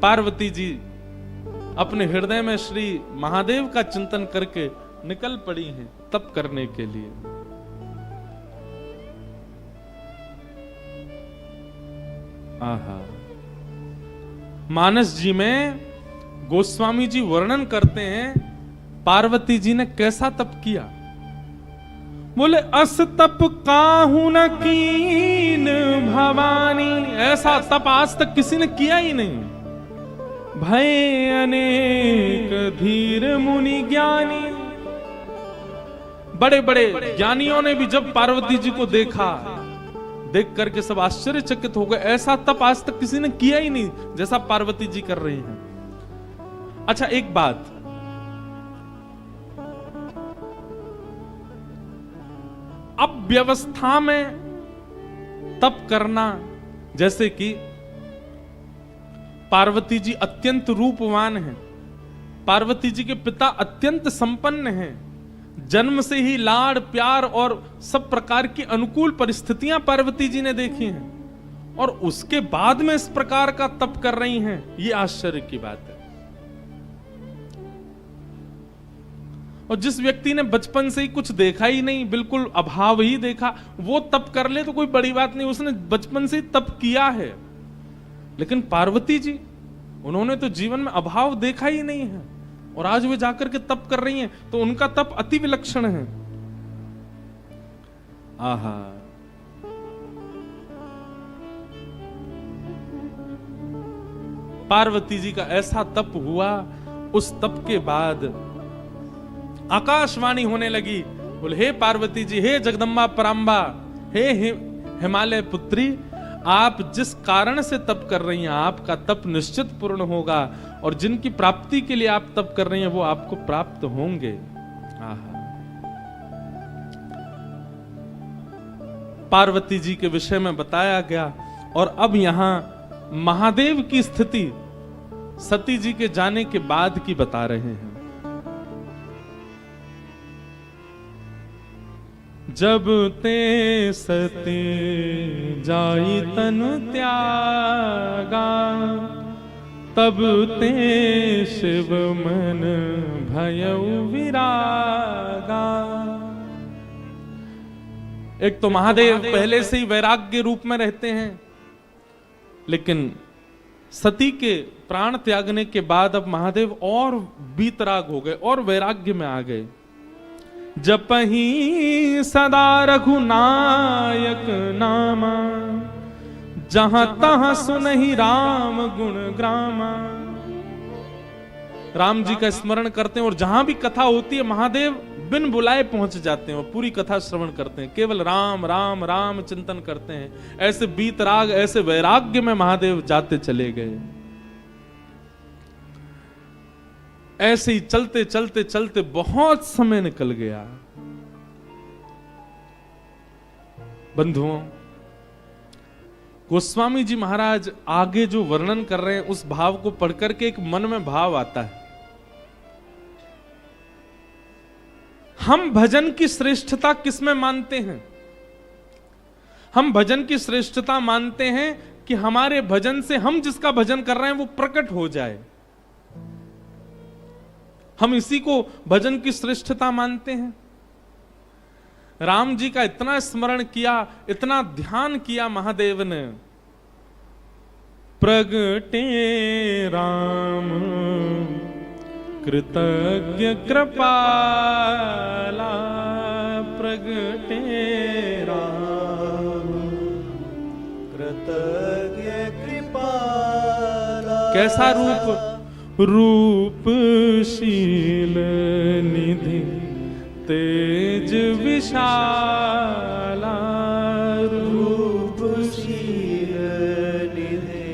पार्वती जी अपने हृदय में श्री महादेव का चिंतन करके निकल पड़ी हैं तप करने के लिए। आहा, मानस जी में गोस्वामी जी वर्णन करते हैं पार्वती जी ने कैसा तप किया। बोले अस तप काहू न कीन भवानी, ऐसा तप आज तक किसी ने किया ही नहीं। भय अनेक धीर मुनि ज्ञानी, बड़े बड़े ज्ञानियों ने भी जब पार्वती जी को देखा, देख करके सब आश्चर्यचकित हो गए। ऐसा तप आज तक किसी ने किया ही नहीं जैसा पार्वती जी कर रही हैं। अच्छा, एक बात, अब व्यवस्था में तप करना, जैसे कि पार्वती जी अत्यंत रूपवान हैं, पार्वती जी के पिता अत्यंत संपन्न हैं, जन्म से ही लाड़ प्यार और सब प्रकार की अनुकूल परिस्थितियां पार्वती जी ने देखी हैं, और उसके बाद में इस प्रकार का तप कर रही हैं, ये आश्चर्य की बात है। और जिस व्यक्ति ने बचपन से ही कुछ देखा ही नहीं, बिल्कुल अभाव ही देखा, वो तप कर ले तो कोई बड़ी बात नहीं, उसने बचपन से ही तप किया है। लेकिन पार्वती जी, उन्होंने तो जीवन में अभाव देखा ही नहीं है, और आज वे जाकर के तप कर रही हैं, तो उनका तप अति विलक्षण है। आहा, पार्वती जी का ऐसा तप हुआ, उस तप के बाद आकाशवाणी होने लगी। बोले हे पार्वती जी, हे जगदम्बा पराम्बा, हे हिमालय पुत्री, आप जिस कारण से तप कर रही हैं, आपका तप निश्चित पूर्ण होगा, और जिनकी प्राप्ति के लिए आप तप कर रही हैं वो आपको प्राप्त होंगे। आहा, पार्वती जी के विषय में बताया गया। और अब यहां महादेव की स्थिति सती जी के जाने के बाद की बता रहे हैं। जब ते सती जाई तनु त्यागा, तब ते शिव मन भयउ विरागा। एक तो महादेव पहले से ही वैराग्य रूप में रहते हैं, लेकिन सती के प्राण त्यागने के बाद अब महादेव और बीतराग हो गए और वैराग्य में आ गए। जपहि सदा रघुनायक नामा, जहां तहां सुनहि राम गुण ग्रामा। राम जी का स्मरण करते हैं, और जहां भी कथा होती है महादेव बिन बुलाए पहुंच जाते हैं और पूरी कथा श्रवण करते हैं, केवल राम राम राम चिंतन करते हैं। ऐसे बीतराग, ऐसे वैराग्य में महादेव जाते चले गए। ऐसे ही चलते चलते चलते बहुत समय निकल गया। बंधुओं, गोस्वामी जी महाराज आगे जो वर्णन कर रहे हैं, उस भाव को पढ़कर के एक मन में भाव आता है। हम भजन की श्रेष्ठता किसमें मानते हैं? हम भजन की श्रेष्ठता मानते हैं कि हमारे भजन से हम जिसका भजन कर रहे हैं वो प्रकट हो जाए। हम इसी को भजन की श्रेष्ठता मानते हैं। राम जी का इतना स्मरण किया, इतना ध्यान किया महादेव ने। प्रगटे राम कृतज्ञ कृपाला, प्रगटे राम कृतज्ञ कृपाला। कैसा रूप? रूपशील निधि तेज विशाला, रूपशील निधि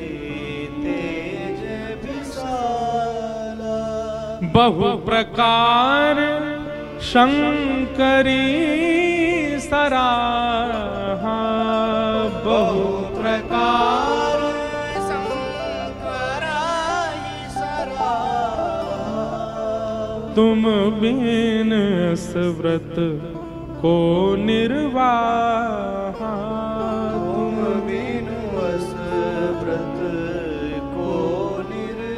तेज विशाला। बहु प्रकार शंकरी सराहा, बहु प्रकार तुम बिन व्रत को निर्वाहा, तुम बिन व्रत को निर्वाहा।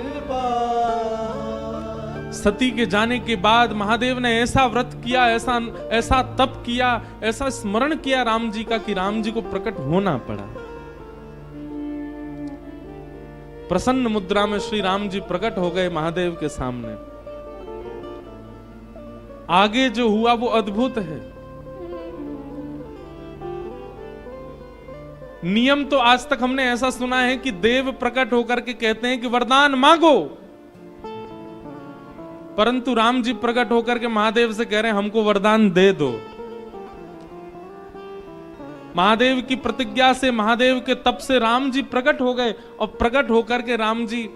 सती के जाने के बाद महादेव ने ऐसा व्रत किया, ऐसा ऐसा तप किया, ऐसा स्मरण किया राम जी का कि राम जी को प्रकट होना पड़ा। प्रसन्न मुद्रा में श्री राम जी प्रकट हो गए महादेव के सामने। आगे जो हुआ वो अद्भुत है। नियम तो आज तक हमने ऐसा सुना है कि देव प्रकट होकर के कहते हैं कि वरदान मांगो, परंतु राम जी प्रकट होकर के महादेव से कह रहे हैं हमको वरदान दे दो। महादेव की प्रतिज्ञा से, महादेव के तप से राम जी प्रकट हो गए और प्रकट होकर के राम जी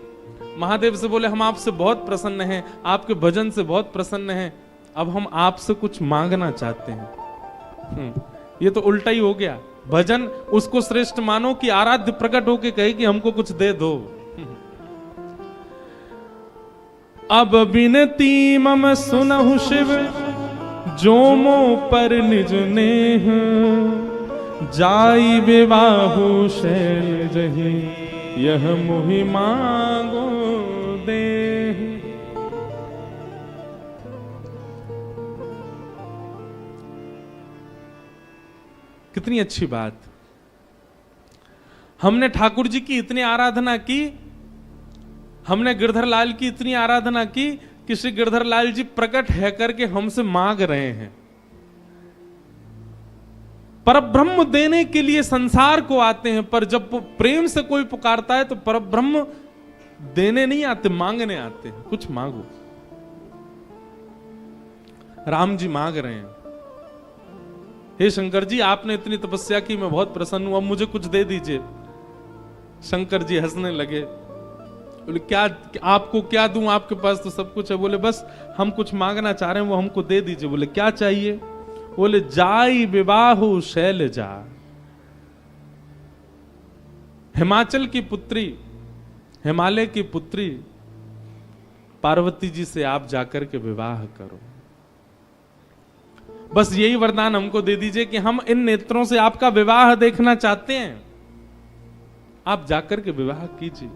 महादेव से बोले हम आपसे बहुत प्रसन्न हैं, आपके भजन से बहुत प्रसन्न हैं, अब हम आपसे कुछ मांगना चाहते हैं। ये तो उल्टा ही हो गया। भजन उसको श्रेष्ठ मानो कि आराध्य प्रकट होके कहे कि हमको कुछ दे दो। अब बिनती मम सुनहु शिव जोमो पर निज नेह, जाई विवाहु शैल जहि यह मोहि मांगो दे। कितनी अच्छी बात। हमने ठाकुर जी की इतनी आराधना की, हमने गिरधर लाल की इतनी आराधना की कि श्री गिरधर लाल जी प्रकट है करके हमसे मांग रहे हैं। परब्रह्म देने के लिए संसार को आते हैं, पर जब प्रेम से कोई पुकारता है तो परब्रह्म देने नहीं आते, मांगने आते हैं। कुछ मांगो। राम जी मांग रहे हैं, हे शंकर जी आपने इतनी तपस्या की, मैं बहुत प्रसन्न हूं, अब मुझे कुछ दे दीजिए। शंकर जी हंसने लगे, बोले क्या आपको क्या दूं, आपके पास तो सब कुछ है। बोले बस हम कुछ मांगना चाह रहे हैं, वो हमको दे दीजिए। बोले क्या चाहिए? बोले जाई विवाहु शैलजा, हिमाचल की पुत्री, हिमालय की पुत्री पार्वती जी से आप जाकर के विवाह करो। बस यही वरदान हमको दे दीजिए कि हम इन नेत्रों से आपका विवाह देखना चाहते हैं, आप जाकर के विवाह कीजिए।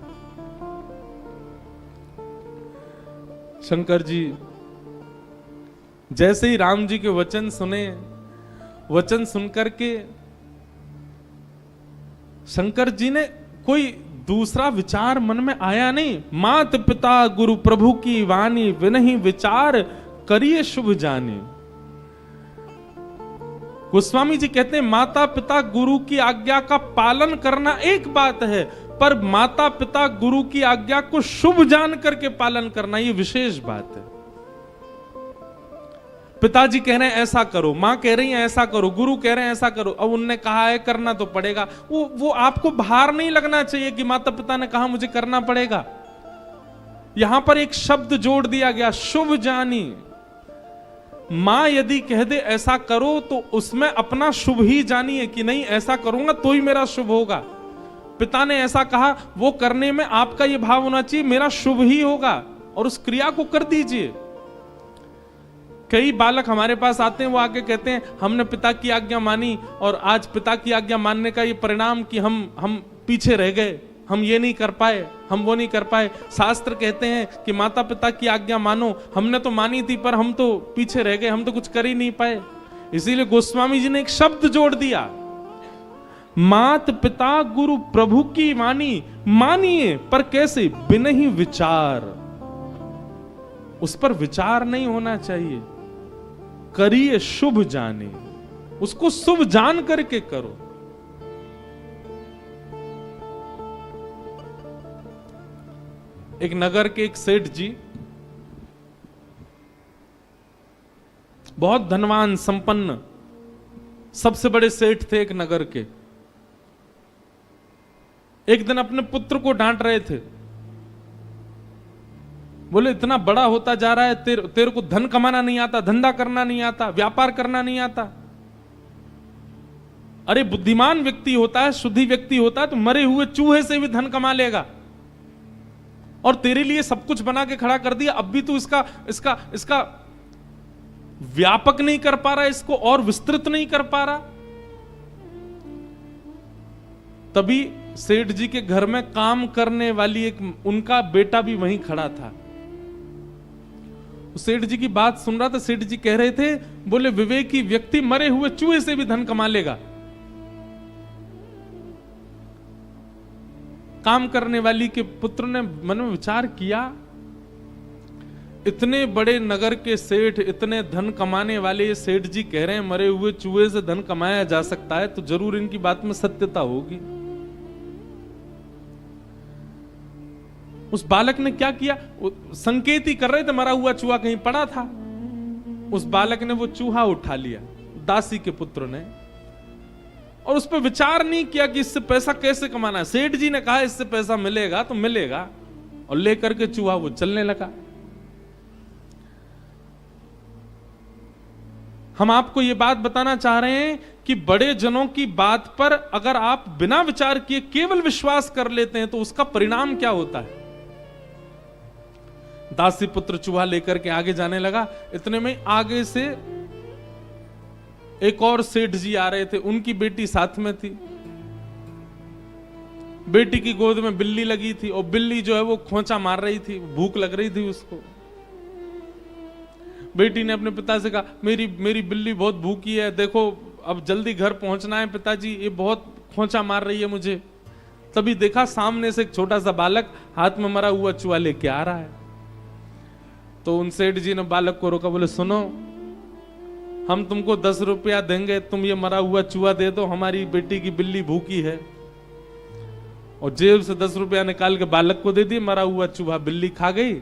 शंकर जी जैसे ही राम जी के वचन सुने, वचन सुनकर के शंकर जी ने कोई दूसरा विचार मन में आया नहीं। मात पिता गुरु प्रभु की वाणी, विनहि विचार करिए शुभ जाने। गोस्वामी जी कहते हैं माता पिता गुरु की आज्ञा का पालन करना एक बात है, पर माता पिता गुरु की आज्ञा को शुभ जान करके पालन करना ये विशेष बात है। पिताजी कह रहे हैं ऐसा करो, मां कह रही है ऐसा करो, गुरु कह रहे हैं ऐसा करो, अब उनने कहा है करना तो पड़ेगा। वो आपको भार नहीं लगना चाहिए कि माता पिता ने कहा मुझे करना पड़ेगा। यहां पर एक शब्द जोड़ दिया गया, शुभ जानी। मां यदि कह दे ऐसा करो तो उसमें अपना शुभ ही जानिए कि नहीं ऐसा करूंगा तो ही मेरा शुभ होगा। पिता ने ऐसा कहा, वो करने में आपका ये भाव होना चाहिए मेरा शुभ ही होगा, और उस क्रिया को कर दीजिए। कई बालक हमारे पास आते हैं, वो आके कहते हैं हमने पिता की आज्ञा मानी और आज पिता की आज्ञा मानने का ये परिणाम कि हम पीछे रह गए, हम ये नहीं कर पाए, हम वो नहीं कर पाए। शास्त्र कहते हैं कि माता पिता की आज्ञा मानो, हमने तो मानी थी पर हम तो पीछे रह गए, हम तो कुछ कर ही नहीं पाए। इसीलिए गोस्वामी जी ने एक शब्द जोड़ दिया, मात पिता गुरु प्रभु की वाणी। मानिए पर कैसे? बिना ही विचार, उस पर विचार नहीं होना चाहिए। करिए शुभ जाने, उसको शुभ जान करके करो। एक नगर के एक सेठ जी बहुत धनवान संपन्न सबसे बड़े सेठ थे एक नगर के। एक दिन अपने पुत्र को डांट रहे थे, बोले इतना बड़ा होता जा रहा है, तेरे को धन कमाना नहीं आता, धंधा करना नहीं आता, व्यापार करना नहीं आता। अरे बुद्धिमान व्यक्ति होता है, शुद्धि व्यक्ति होता है तो मरे हुए चूहे से भी धन कमा लेगा, और तेरे लिए सब कुछ बना के खड़ा कर दिया, अब भी तू इसका व्यापक नहीं कर पा रहा, इसको और विस्तृत नहीं कर पा रहा। तभी सेठ जी के घर में काम करने वाली एक उनका बेटा भी वहीं खड़ा था। सेठ जी की बात सुन रहा था। सेठ जी कह रहे थे, बोले विवेकी व्यक्ति मरे हुए चूहे से भी धन कमा लेगा। काम करने वाली के पुत्र ने मन में विचार किया, इतने बड़े नगर के सेठ, इतने धन कमाने वाले सेठ जी कह रहे हैं मरे हुए चूहे से धन कमाया जा सकता है, तो जरूर इनकी बात में सत्यता होगी। उस बालक ने क्या किया, संकेत ही कर रहे थे, मरा हुआ चूहा कहीं पड़ा था। उस बालक ने वो चूहा उठा लिया, दासी के पुत्र ने, और उस पर विचार नहीं किया कि इससे पैसा कैसे कमाना है। सेठ जी ने कहा इससे पैसा मिलेगा तो मिलेगा, और लेकर के चूहा वो चलने लगा। हम आपको ये बात बताना चाह रहे हैं कि बड़े जनों की बात पर अगर आप बिना विचार किए केवल विश्वास कर लेते हैं तो उसका परिणाम क्या होता है। दासी पुत्र चूहा लेकर के आगे जाने लगा। इतने में आगे से एक और सेठ जी आ रहे थे, उनकी बेटी साथ में थी। बेटी की गोद में बिल्ली लगी थी और बिल्ली जो है वो खोंचा मार रही थी, भूख लग रही थी उसको। बेटी ने अपने पिता से कहा, मेरी बिल्ली बहुत भूखी है, देखो अब जल्दी घर पहुंचना है पिताजी, ये बहुत खोंचा मार रही है मुझे। तभी देखा सामने से एक छोटा सा बालक हाथ में मरा हुआ चूहा लेके आ रहा है। तो उन सेठ जी ने बालक को रोका, बोले सुनो, हम तुमको 10 रुपया देंगे, तुम ये मरा हुआ चूहा दे दो, हमारी बेटी की बिल्ली भूखी है। और जेब से 10 रुपया निकाल के बालक को दे दिए, मरा हुआ चूहा बिल्ली खा गई।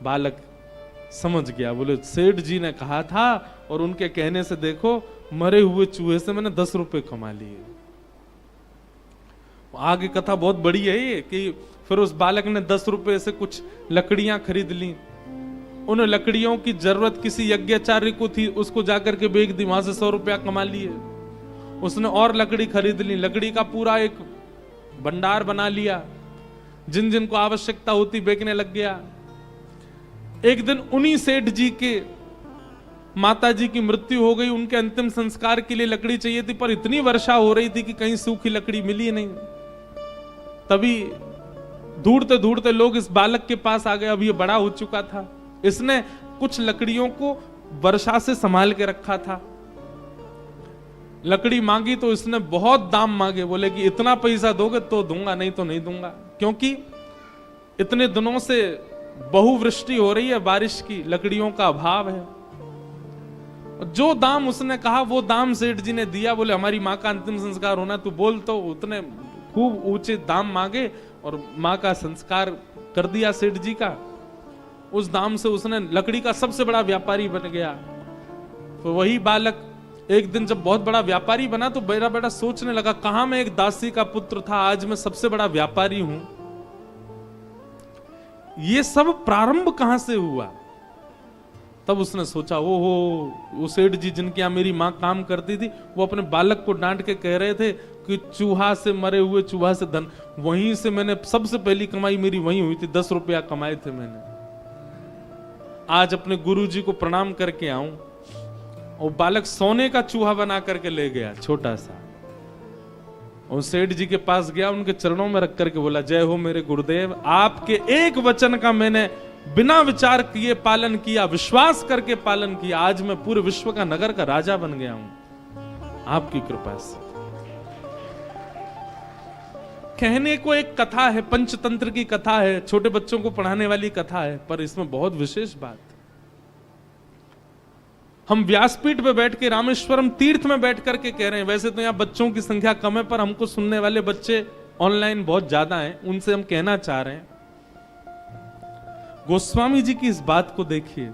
बालक समझ गया, बोले सेठ जी ने कहा था और उनके कहने से देखो मरे हुए चूहे से मैंने 10 रुपए कमा लिए। आगे कथा बहुत बड़ी है ये कि फिर उस बालक ने 10 रुपए से कुछ लकड़ियां खरीद ली। उन लकड़ियों की जरूरत किसी यज्ञाचार्य को थी, उसको जाकर के बेच दी, वहां से 100 रुपया कमा लिए। उसने और लकड़ी खरीद ली, लकड़ी का पूरा एक भंडार बना लिया, जिन जिन को आवश्यकता होती बेचने लग गया। एक दिन उन्हीं सेठ जी के माता जी की मृत्यु हो गई, उनके अंतिम संस्कार के लिए लकड़ी चाहिए थी, पर इतनी वर्षा हो रही थी कि कहीं सूखी लकड़ी मिली नहीं। तभी ढूंढते ढूंढते लोग इस बालक के पास आ गए। अब ये बड़ा हो चुका था, इसने कुछ लकड़ियों को वर्षा से संभाल के रखा था। लकड़ी मांगी तो इसने बहुत दाम मांगे, बोले कि इतना पैसा दोगे तो दूंगा, नहीं तो नहीं दूंगा, क्योंकि इतने दिनों से बहुवृष्टि हो रही है, बारिश की, लकड़ियों का अभाव है। जो दाम उसने कहा वो दाम सेठ जी ने दिया। बोले हमारी माँ का अंतिम संस्कार होना, तू बोल, तो उतने खूब ऊंचे दाम मांगे और माँ का संस्कार कर दिया सेठ जी का। उस दाम से उसने लकड़ी का सबसे बड़ा व्यापारी बन गया। तो वही बालक एक दिन जब बहुत बड़ा व्यापारी बना तो बेटा बेटा सोचने लगा, कहां मैं एक दासी का पुत्र था, आज मैं सबसे बड़ा व्यापारी हूं। ये सब प्रारंभ कहां से हुआ। तब उसने सोचा, ओहो, वो सेठ जी जिनके यहां मेरी मां काम करती थी, वो अपने बालक को डांट के कह रहे थे कि चूहा से, मरे हुए चूहा से धन, वहीं से मैंने सबसे पहली कमाई मेरी वहीं हुई थी, 10 रुपया कमाए थे मैंने। आज अपने गुरुजी को प्रणाम करके आऊं। और बालक सोने का चूहा बना करके ले गया, छोटा सा, और सेठ जी के पास गया, उनके चरणों में रख करके बोला, जय हो मेरे गुरुदेव, आपके एक वचन का मैंने बिना विचार किए पालन किया, विश्वास करके पालन किया, आज मैं पूरे विश्व का, नगर का राजा बन गया हूं आपकी कृपा से। कहने को एक कथा है, पंचतंत्र की कथा है, छोटे बच्चों को पढ़ाने वाली कथा है, पर इसमें बहुत विशेष बात। हम व्यासपीठ पे बैठ के, रामेश्वरम तीर्थ में बैठ करके कह रहे हैं, वैसे तो यहाँ बच्चों की संख्या कम है, पर हमको सुनने वाले बच्चे ऑनलाइन बहुत ज्यादा हैं, उनसे हम कहना चाह रहे हैं, गोस्वामी जी की इस बात को देखिए,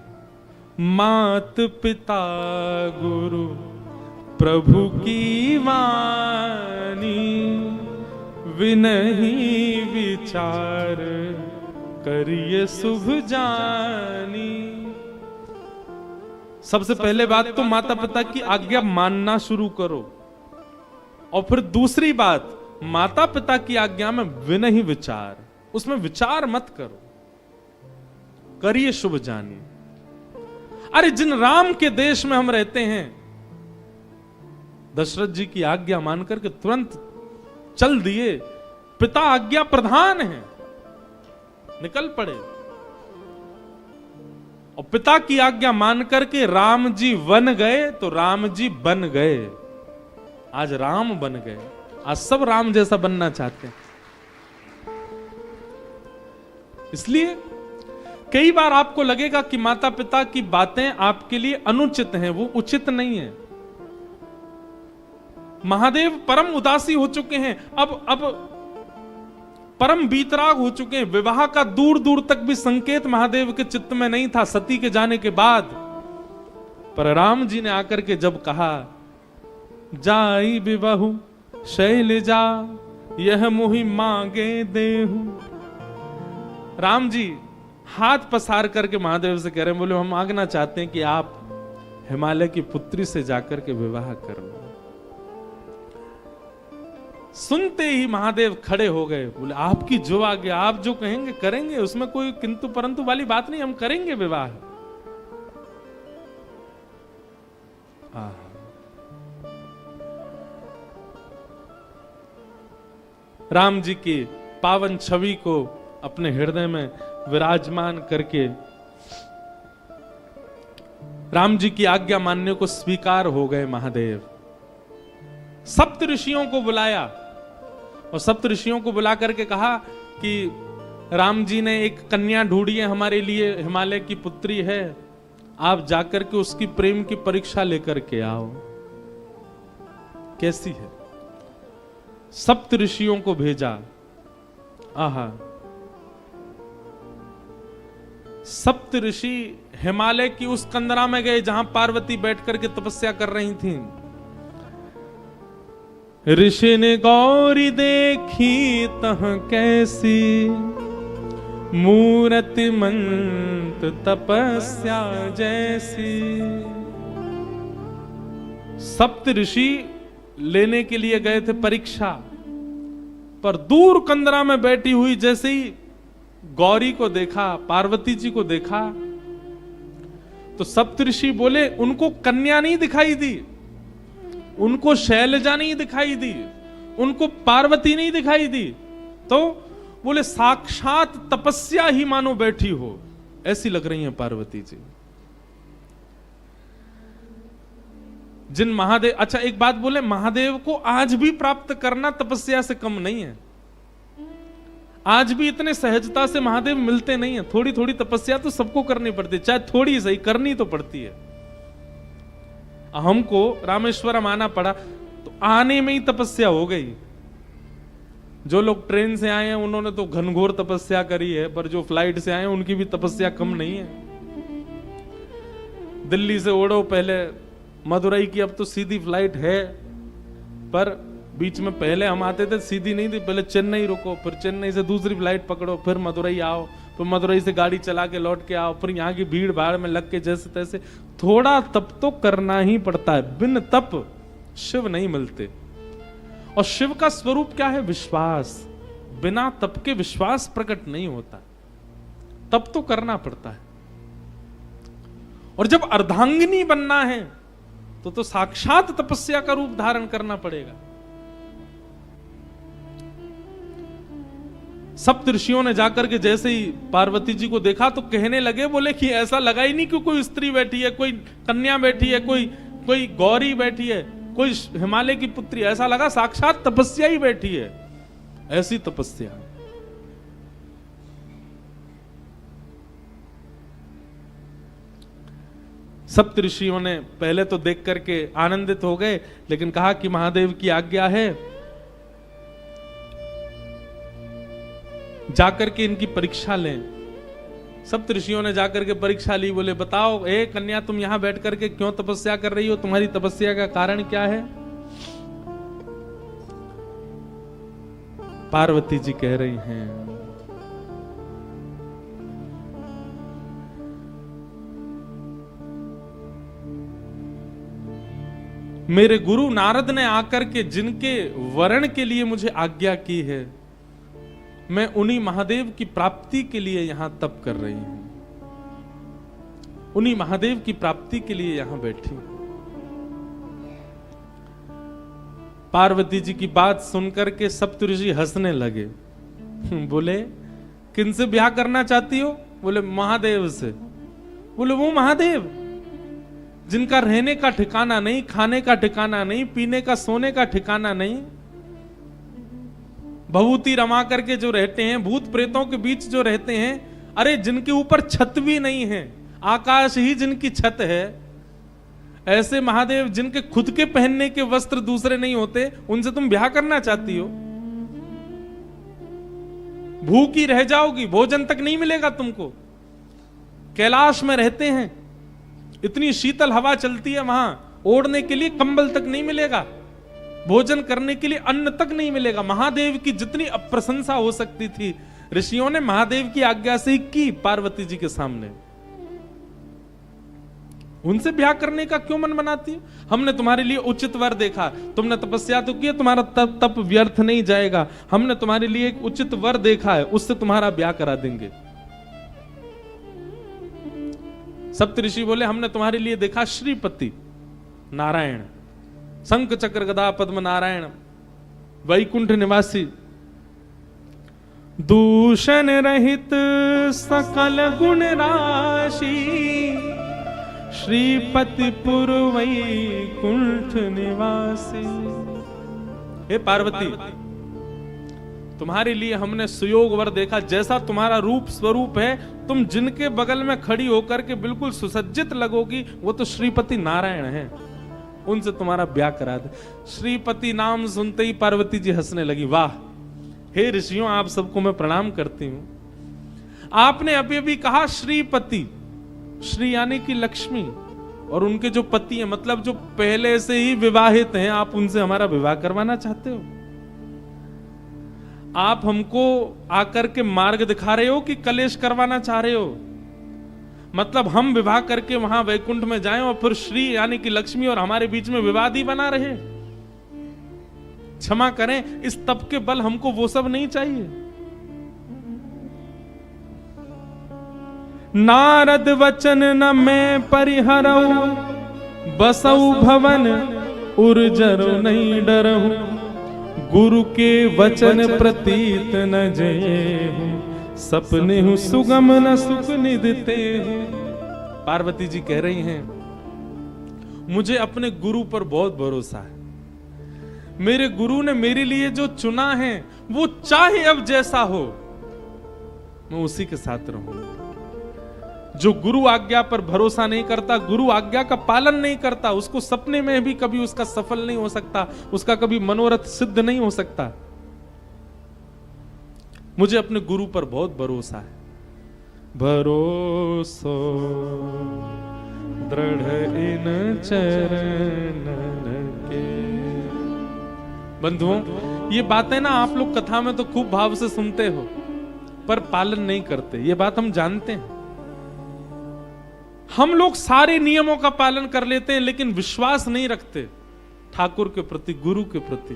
मात पिता गुरु प्रभु की वाणी, विनही विचार करिए शुभ जानी। सबसे पहले बात तो माता पिता की आज्ञा मानना शुरू करो, और फिर दूसरी बात, माता पिता की आज्ञा में विनही विचार, उसमें विचार मत करो, करिए शुभ जानी। अरे जिन राम के देश में हम रहते हैं, दशरथ जी की आज्ञा मान करके तुरंत चल दिए, पिता आज्ञा प्रधान है, निकल पड़े। और पिता की आज्ञा मान करके राम जी वन गए तो राम जी बन गए। आज राम बन गए, आज सब राम जैसा बनना चाहते हैं। इसलिए कई बार आपको लगेगा कि माता पिता की बातें आपके लिए अनुचित हैं, वो उचित नहीं है। महादेव परम उदासी हो चुके हैं, अब परम बीतराग हो चुके हैं। विवाह का दूर दूर तक भी संकेत महादेव के चित्त में नहीं था सती के जाने के बाद। पर राम जी ने आकर के जब कहा, जाई विवाहु शैलजा यह मोहि मांगे देहु, राम जी हाथ पसार करके महादेव से कह रहे हैं, बोले हम मांगना चाहते हैं कि आप हिमालय की पुत्री से जाकर के विवाह कर लो। सुनते ही महादेव खड़े हो गए, बोले आपकी जो आज्ञा, आप जो कहेंगे करेंगे, उसमें कोई किंतु परंतु वाली बात नहीं, हम करेंगे विवाह। राम जी की पावन छवि को अपने हृदय में विराजमान करके राम जी की आज्ञा मानने को स्वीकार हो गए महादेव। सप्त ऋषियों को बुलाया और सप्त ऋषियों को बुला करके कहा कि राम जी ने एक कन्या ढूंढी है हमारे लिए, हिमालय की पुत्री है, आप जाकर के उसकी प्रेम की परीक्षा लेकर के आओ, कैसी है। सप्त ऋषियों को भेजा। आहा, सप्त ऋषि हिमालय की उस कंदरा में गए जहां पार्वती बैठ करके तपस्या कर रही थीं। ऋषि ने गौरी देखी तह कैसी, मूरति मंत तपस्या जैसी। सप्त ऋषि लेने के लिए गए थे परीक्षा, पर दूर कंदरा में बैठी हुई जैसे ही गौरी को देखा, पार्वती जी को देखा, तो सप्तऋषि बोले उनको कन्या नहीं दिखाई दी, उनको शैलजा नहीं दिखाई दी, उनको पार्वती नहीं दिखाई दी, तो बोले साक्षात तपस्या ही मानो बैठी हो, ऐसी लग रही हैं पार्वती जी। जिन महादेव, अच्छा एक बात बोले, महादेव को आज भी प्राप्त करना तपस्या से कम नहीं है। आज भी इतने सहजता से महादेव मिलते नहीं है। थोड़ी थोड़ी तपस्या तो सबको करनी पड़ती है, चाहे थोड़ी सही करनी तो पड़ती है। हमको रामेश्वरम आना पड़ा तो आने में ही तपस्या हो गई। जो लोग ट्रेन से आए हैं उन्होंने तो घनघोर तपस्या करी है, पर जो फ्लाइट से आए हैं उनकी भी तपस्या कम नहीं है। दिल्ली से उड़ो पहले मदुरई की, अब तो सीधी फ्लाइट है, पर बीच में पहले हम आते थे सीधी नहीं थी, पहले चेन्नई रुको, फिर चेन्नई से दूसरी फ्लाइट पकड़ो, फिर मदुरई आओ, फिर मदुरई से गाड़ी चला के लौट के आओ, फिर यहाँ की भीड़ भाड़ में लग के जैसे तैसे। थोड़ा तप तो करना ही पड़ता है, बिन तप शिव नहीं मिलते। और शिव का स्वरूप क्या है? विश्वास। बिना तप के विश्वास प्रकट नहीं होता, तप तो करना पड़ता है। और जब अर्धांगिनी बनना है तो साक्षात तपस्या का रूप धारण करना पड़ेगा। सप्त ऋषियों ने जाकर के जैसे ही पार्वती जी को देखा तो कहने लगे, बोले कि ऐसा लगा ही नहीं कि कोई स्त्री बैठी है, कोई कन्या बैठी है, कोई गौरी बैठी है, कोई हिमालय की पुत्री, ऐसा लगा साक्षात तपस्या ही बैठी है। ऐसी तपस्या। सप्त ऋषियों ने पहले तो देख करके आनंदित हो गए, लेकिन कहा कि महादेव की आज्ञा है, जाकर के इनकी परीक्षा लें। सप्त ऋषियों ने जाकर के परीक्षा ली। बोले बताओ ए कन्या, तुम यहां बैठ करके क्यों तपस्या कर रही हो? तुम्हारी तपस्या का कारण क्या है? पार्वती जी कह रही हैं, मेरे गुरु नारद ने आकर के जिनके वरण के लिए मुझे आज्ञा की है, मैं उन्हीं महादेव की प्राप्ति के लिए यहां तप कर रही हूं, उन्हीं महादेव की प्राप्ति के लिए यहां बैठी हूं। पार्वती जी की बात सुनकर के सप्तऋषि हंसने लगे। बोले किनसे ब्याह करना चाहती हो? बोले महादेव से। बोले वो महादेव जिनका रहने का ठिकाना नहीं, खाने का ठिकाना नहीं, पीने का सोने का ठिकाना नहीं, भभूति रमा करके जो रहते हैं, भूत प्रेतों के बीच जो रहते हैं, अरे जिनके ऊपर छत भी नहीं है, आकाश ही जिनकी छत है, ऐसे महादेव जिनके खुद के पहनने के वस्त्र दूसरे नहीं होते, उनसे तुम ब्याह करना चाहती हो? भूखी रह जाओगी, भोजन तक नहीं मिलेगा तुमको। कैलाश में रहते हैं, इतनी शीतल हवा चलती है वहां, ओढ़ने के लिए कंबल तक नहीं मिलेगा, भोजन करने के लिए अन्न तक नहीं मिलेगा। महादेव की जितनी अप्रशंसा हो सकती थी, ऋषियों ने महादेव की आज्ञा से ही की पार्वती जी के सामने। उनसे ब्याह करने का क्यों मन बनाती है? हमने तुम्हारे लिए उचित वर देखा, तुमने तपस्या तो की, तुम्हारा तप व्यर्थ नहीं जाएगा, हमने तुम्हारे लिए एक उचित वर देखा है, उससे तुम्हारा ब्याह करा देंगे। सप्तऋषि बोले हमने तुम्हारे लिए देखा श्रीपति नारायण, शंख चक्र गदा पद्म नारायण, वैकुंठ निवासी, दूषण रहित सकल गुण राशि, श्रीपति पुर वैकुंठ निवासी। हे पार्वती, तुम्हारे लिए हमने सुयोग वर देखा, जैसा तुम्हारा रूप स्वरूप है, तुम जिनके बगल में खड़ी होकर के बिल्कुल सुसज्जित लगोगी, वो तो श्रीपति नारायण हैं, उनसे तुम्हारा ब्याह करा दे। श्रीपति नाम सुनते ही पार्वती जी हंसने लगी। वाह, हे ऋषियों, आप सबको मैं प्रणाम करती हूं। आपने अभी अभी कहा श्रीपति, श्री यानी कि लक्ष्मी, और उनके जो पति हैं, मतलब जो पहले से ही विवाहित हैं, आप उनसे हमारा विवाह करवाना चाहते हो? आप हमको आकर के मार्ग दिखा रहे हो कि कलेश करवाना चाह रहे हो? मतलब हम विवाह करके वहां वैकुंठ में जाएं और फिर श्री यानी कि लक्ष्मी और हमारे बीच में विवाद ही बना रहे? क्षमा करें, इस तप के बल हमको वो सब नहीं चाहिए। नारद वचन न मैं परिहरऊ, बसऊ भवन उर्जर नहीं डरहु, गुरु के वचन प्रतीत न जये हूं, सपने हूं सुगम न सुख निधते हूं। पार्वती जी कह रही हैं, मुझे अपने गुरु पर बहुत भरोसा है। मेरे गुरु ने मेरे लिए जो चुना है, वो चाहे अब जैसा हो, मैं उसी के साथ रहूंगा। जो गुरु आज्ञा पर भरोसा नहीं करता, गुरु आज्ञा का पालन नहीं करता, उसको सपने में भी कभी उसका सफल नहीं हो सकता, उसका कभी मनोरथ सिद्ध नहीं हो सकता। मुझे अपने गुरु पर बहुत भरोसा है। भरोसो दृढ़ इन चरण के। बंधुओं, ये बातें ना आप लोग कथा में तो खूब भाव से सुनते हो, पर पालन नहीं करते, ये बात हम जानते हैं। हम लोग सारे नियमों का पालन कर लेते हैं, लेकिन विश्वास नहीं रखते ठाकुर के प्रति, गुरु के प्रति।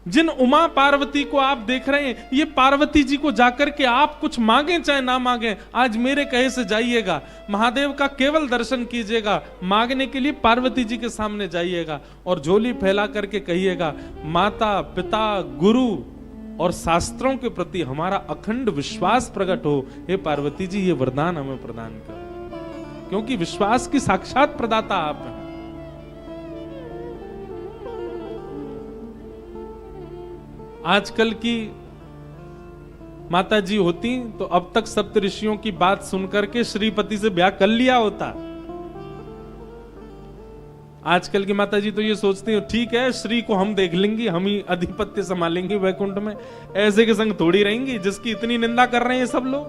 जिन उमा पार्वती को आप देख रहे हैं, ये पार्वती जी को जाकर के आप कुछ मांगे चाहे ना मांगे, आज मेरे कहे से जाइएगा, महादेव का केवल दर्शन कीजिएगा, मांगने के लिए पार्वती जी के सामने जाइएगा और झोली फैला करके कहिएगा, माता पिता गुरु और शास्त्रों के प्रति हमारा अखंड विश्वास प्रकट हो। हे पार्वती जी, ये वरदान हमें प्रदान करो, क्योंकि विश्वास की साक्षात प्रदाता आप हैं। आजकल की माता जी होती तो अब तक सप्तऋषियों की बात सुनकर के श्रीपति से ब्याह कर लिया होता। आजकल की माता जी तो ये सोचती है, ठीक है, श्री को हम देख लेंगे, हम ही अधिपत्य संभालेंगे वैकुंठ में, ऐसे के संग थोड़ी रहेंगी जिसकी इतनी निंदा कर रहे हैं सब लोग।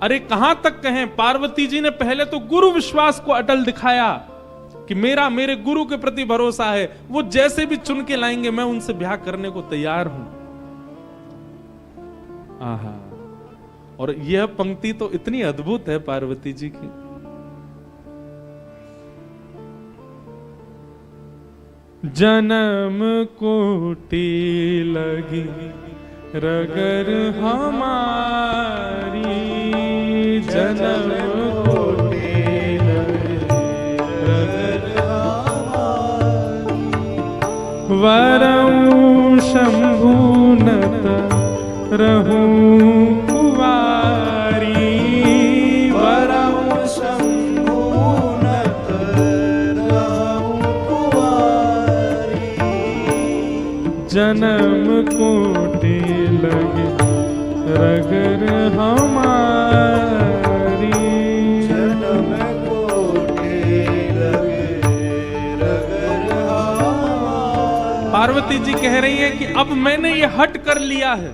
अरे कहां तक कहें, पार्वती जी ने पहले तो गुरु विश्वास को अटल दिखाया कि मेरे गुरु के प्रति भरोसा है, वो जैसे भी चुन के लाएंगे मैं उनसे ब्याह करने को तैयार हूं। आहा, और यह पंक्ति तो इतनी अद्भुत है पार्वती जी की। जन्म कोटि लगी रगर हमारी, जन्म कोटि लगी रगर हमारी, वरऊ शंभु नत रहूं जन्म कोटि लगे रगर हमारी। जन्म कोटि लगे रगर हमारी। पार्वती जी कह रही है कि अब मैंने ये हट कर लिया है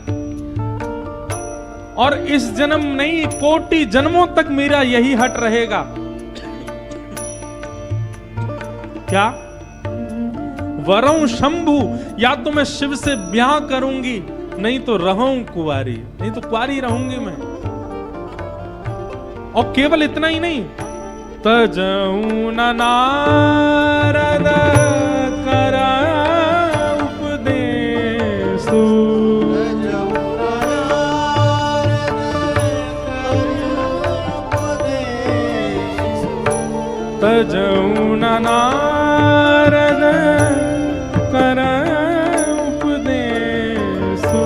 और इस जन्म नहीं, कोटि जन्मों तक मेरा यही हट रहेगा। क्या? वरं शंभु, या तो मैं शिव से ब्याह करूंगी, नहीं तो रहूं कुंवारी, नहीं तो कुंवारी रहूंगी मैं। और केवल इतना ही नहीं, तजऊ न नारद करा उपदेशु। तजऊ न नारद कर उपदेशु।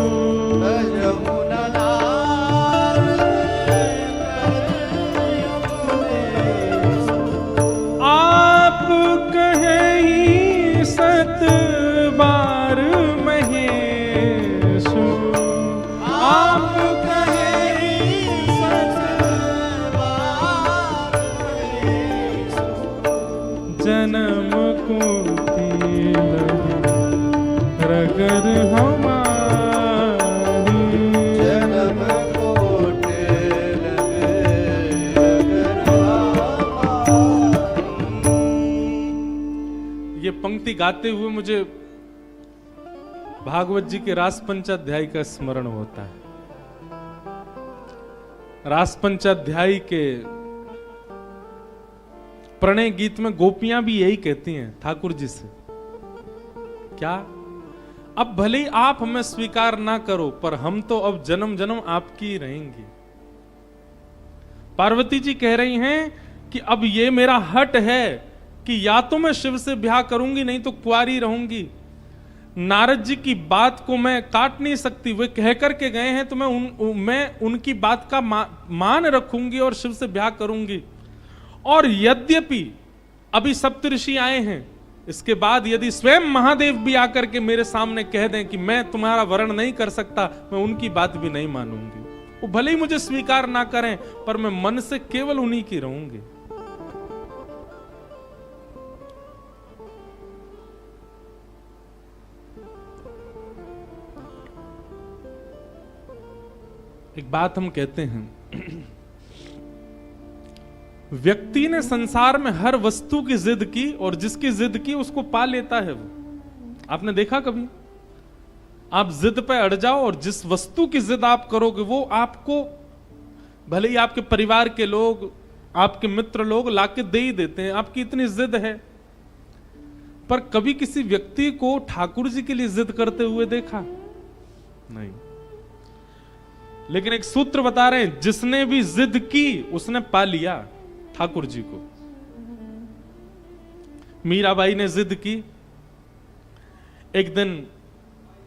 आप कहे सत बार महेशु। आप कहे सत बार महेशु। जन्म कोटि लगे रगर हमारी। जन्म कोटि लगे रगर हमारी। ये पंक्ति गाते हुए मुझे भागवत जी के रास पंचाध्याय का स्मरण होता है। रास पंचाध्याय के प्रणय गीत में गोपियां भी यही कहती हैं ठाकुर जी से, क्या? अब भले ही आप हमें स्वीकार ना करो, पर हम तो अब जन्म जन्म आपकी ही रहेंगी। पार्वती जी कह रही हैं कि अब ये मेरा हट है कि या तो मैं शिव से ब्याह करूंगी, नहीं तो कुंवारी रहूंगी। नारद जी की बात को मैं काट नहीं सकती, वे कह करके गए हैं तो मैं उनकी बात का मान रखूंगी और शिव से ब्याह करूंगी। और यद्यपि अभी सप्तऋषि आए हैं, इसके बाद यदि स्वयं महादेव भी आकर के मेरे सामने कह दें कि मैं तुम्हारा वर्ण नहीं कर सकता, मैं उनकी बात भी नहीं मानूंगी। वो भले ही मुझे स्वीकार ना करें, पर मैं मन से केवल उन्हीं की रहूंगी। एक बात हम कहते हैं, व्यक्ति ने संसार में हर वस्तु की जिद की और जिसकी जिद की उसको पा लेता है। वो आपने देखा कभी? आप जिद पे अड़ जाओ और जिस वस्तु की जिद आप करोगे वो आपको, भले ही आपके परिवार के लोग, आपके मित्र लोग लाके दे ही देते हैं, आपकी इतनी जिद है। पर कभी किसी व्यक्ति को ठाकुर जी के लिए जिद करते हुए देखा? नहीं। लेकिन एक सूत्र बता रहे हैं, जिसने भी जिद की उसने पा लिया ठाकुर जी को। मीराबाई ने जिद की। एक दिन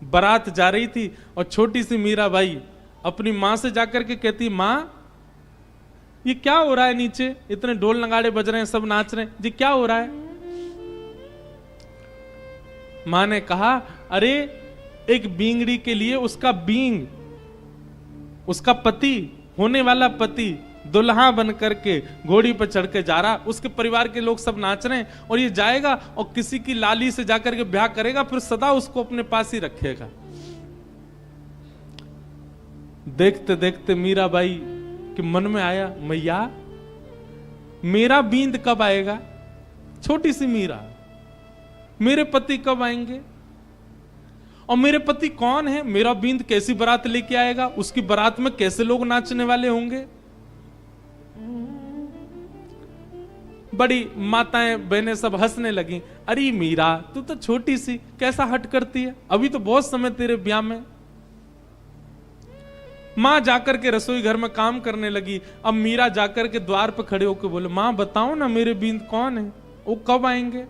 बारात जा रही थी और छोटी सी मीराबाई अपनी मां से जाकर के कहती, मां ये क्या हो रहा है नीचे, इतने ढोल नगाड़े बज रहे हैं, सब नाच रहे हैं, जी क्या हो रहा है? मां ने कहा, अरे एक बींगड़ी के लिए उसका बींग, उसका पति, होने वाला पति दुल्हा बन करके घोड़ी पर चढ़ के जा रहा, उसके परिवार के लोग सब नाच रहे हैं और ये जाएगा और किसी की लाली से जाकर के ब्याह करेगा, फिर सदा उसको अपने पास ही रखेगा। देखते देखते मीराबाई के मन में आया, मैया मेरा बींद कब आएगा? छोटी सी मीरा, मेरे पति कब आएंगे? और मेरे पति कौन है? मेरा बींद कैसी बारात लेके आएगा? उसकी बारात में कैसे लोग नाचने वाले होंगे? बड़ी माताएं बहनें सब हंसने लगी। अरे मीरा, तू तो छोटी सी, कैसा हट करती है, अभी तो बहुत समय तेरे ब्याह में। मां जाकर के रसोई घर में काम करने लगी। अब मीरा जाकर के द्वार पर खड़े होकर बोले, मां बताओ ना मेरे बींद कौन है, वो कब आएंगे?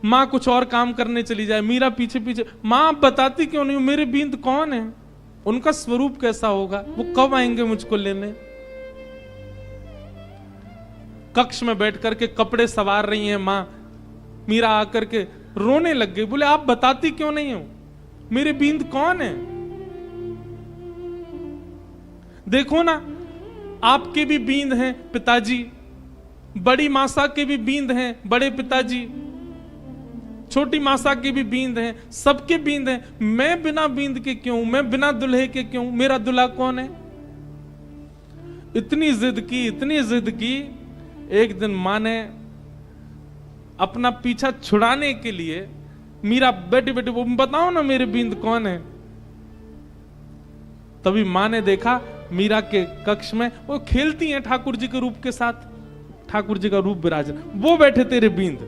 मां कुछ और काम करने चली जाए, मीरा पीछे पीछे, मां आप बताती क्यों नहीं, मेरे बींद कौन है, उनका स्वरूप कैसा होगा, वो कब आएंगे मुझको लेने? कक्ष में बैठ करके कपड़े सवार रही हैं मां। मीरा आकर के रोने लग गई। बोले आप बताती क्यों नहीं हो, मेरे बींद कौन है? देखो ना, आपके भी बींद हैं पिताजी, बड़ी मासा के भी बींद हैं बड़े पिताजी, छोटी मासा के भी बींद हैं, सबके बींद हैं। मैं बिना बींद के क्यों, मैं बिना दुल्हे के क्यों, मेरा दुल्हा कौन है? इतनी जिद की, इतनी जिद की। एक दिन मां ने अपना पीछा छुड़ाने के लिए मीरा बैठे बैठे वो बताओ ना मेरे बींद कौन है। तभी मां ने देखा मीरा के कक्ष में वो खेलती हैं ठाकुर जी के रूप के साथ, ठाकुर जी का रूप विराजन, वो बैठे तेरे बींद,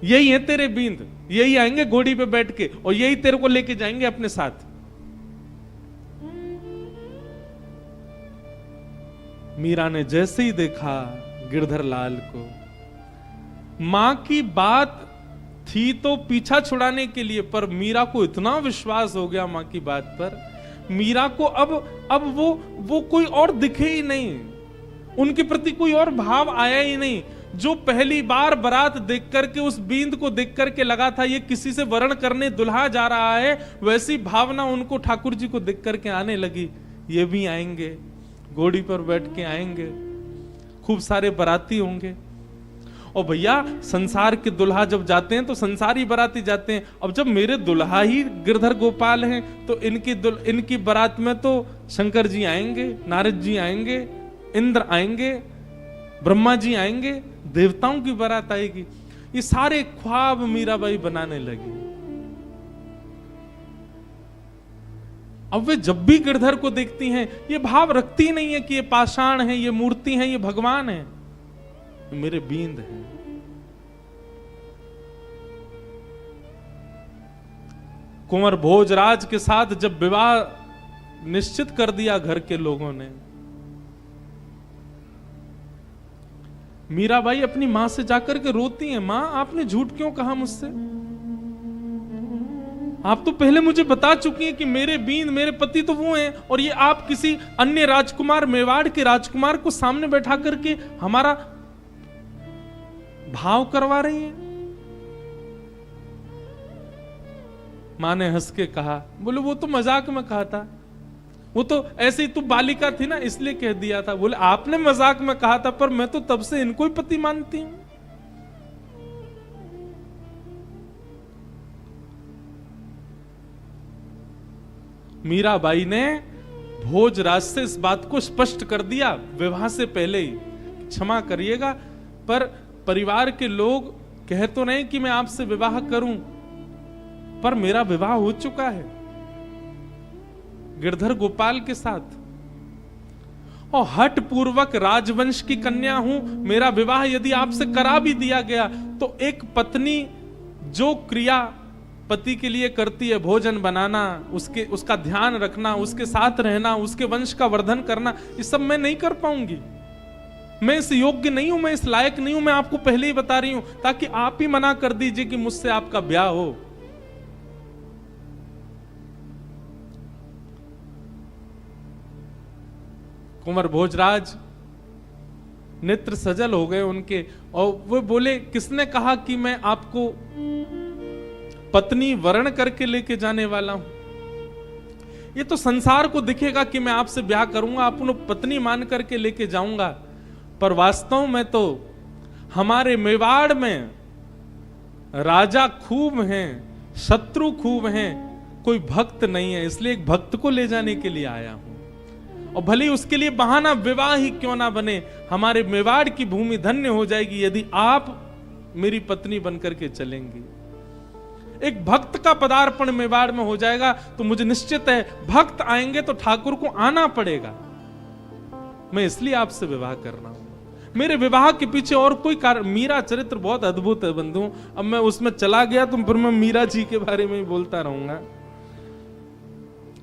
यही है तेरे बींद, यही आएंगे घोड़ी पे बैठ के और यही तेरे को लेके जाएंगे अपने साथ। मीरा ने जैसे ही देखा गिरधर लाल को, मां की बात थी तो पीछा छुड़ाने के लिए, पर मीरा को इतना विश्वास हो गया मां की बात पर, मीरा को अब वो कोई और दिखे ही नहीं, उनके प्रति कोई और भाव आया ही नहीं। जो पहली बार बारात देख करके उस बींद को देख करके लगा था ये किसी से वरण करने दुल्हा जा रहा है, वैसी भावना उनको ठाकुर जी को देख करके आने लगी। ये भी आएंगे, घोड़ी पर बैठ के आएंगे, खूब सारे बाराती होंगे। और भैया संसार के दुल्हा जब जाते हैं तो संसारी बाराती जाते हैं। अब जब मेरे दुल्हा ही गिरधर गोपाल हैं तो इनकी बारात में तो शंकर जी आएंगे, नारद जी आएंगे, इंद्र आएंगे, ब्रह्मा जी आएंगे, देवताओं की बारात आएगी। ये सारे ख्वाब मीराबाई बनाने लगी। अब वे जब भी गिरधर को देखती हैं ये भाव रखती नहीं है कि ये पाषाण है, ये मूर्ति है, ये भगवान है, मेरे बींद हैं। कुंवर भोजराज के साथ जब विवाह निश्चित कर दिया घर के लोगों ने, मीराबाई अपनी मां से जाकर के रोती हैं, मां आपने झूठ क्यों कहा मुझसे? आप तो पहले मुझे बता चुकी हैं कि मेरे बींद, मेरे पति तो वो हैं, और ये आप किसी अन्य राजकुमार, मेवाड़ के राजकुमार को सामने बैठा करके हमारा भाव करवा रही हैं। मां ने हंस के कहा, बोले वो तो मजाक में कहा था, वो तो ऐसे ही तू बालिका थी ना इसलिए कह दिया था। बोले आपने मजाक में कहा था, पर मैं तो तब से इनको ही पति मानती हूं। मीराबाई ने भोजराज से इस बात को स्पष्ट कर दिया विवाह से पहले ही, क्षमा करिएगा पर परिवार के लोग कह तो नहीं कि मैं आपसे विवाह करूं, पर मेरा विवाह हो चुका है गिरधर गोपाल के साथ, और हठ पूर्वक राजवंश की कन्या हूं। मेरा विवाह यदि आपसे करा भी दिया गया तो एक पत्नी जो क्रिया पति के लिए करती है, भोजन बनाना, उसका ध्यान रखना, उसके साथ रहना, उसके वंश का वर्धन करना, ये सब मैं नहीं कर पाऊंगी। मैं इस योग्य नहीं हूं, मैं इस लायक नहीं हूं, मैं आपको पहले ही बता रही हूं, ताकि आप ही मना कर दीजिए कि मुझसे आपका ब्याह हो। कुंवर भोजराज नेत्र सजल हो गए उनके, और वो बोले किसने कहा कि मैं आपको पत्नी वर्ण करके लेके जाने वाला हूं? ये तो संसार को दिखेगा कि मैं आपसे ब्याह करूंगा, आपको पत्नी मान करके लेके जाऊंगा, पर वास्तव में तो हमारे मेवाड़ में राजा खूब हैं, शत्रु खूब हैं, कोई भक्त नहीं है, इसलिए एक भक्त को ले जाने के लिए आया हूं। और भले उसके लिए बहाना विवाह ही क्यों ना बने, हमारे मेवाड़ की भूमि धन्य हो जाएगी यदि आप मेरी पत्नी बनकर के चलेंगी। एक भक्त का पदार्पण मेवाड़ में हो जाएगा तो मुझे निश्चित है भक्त आएंगे तो ठाकुर को आना पड़ेगा। मैं इसलिए आपसे विवाह कर रहा हूं। मेरे विवाह के पीछे और कोई कारण, मीरा चरित्र बहुत अद्भुत है बंधु, अब मैं उसमें चला गया तो फिर मैं मीरा जी के बारे में ही बोलता रहूंगा।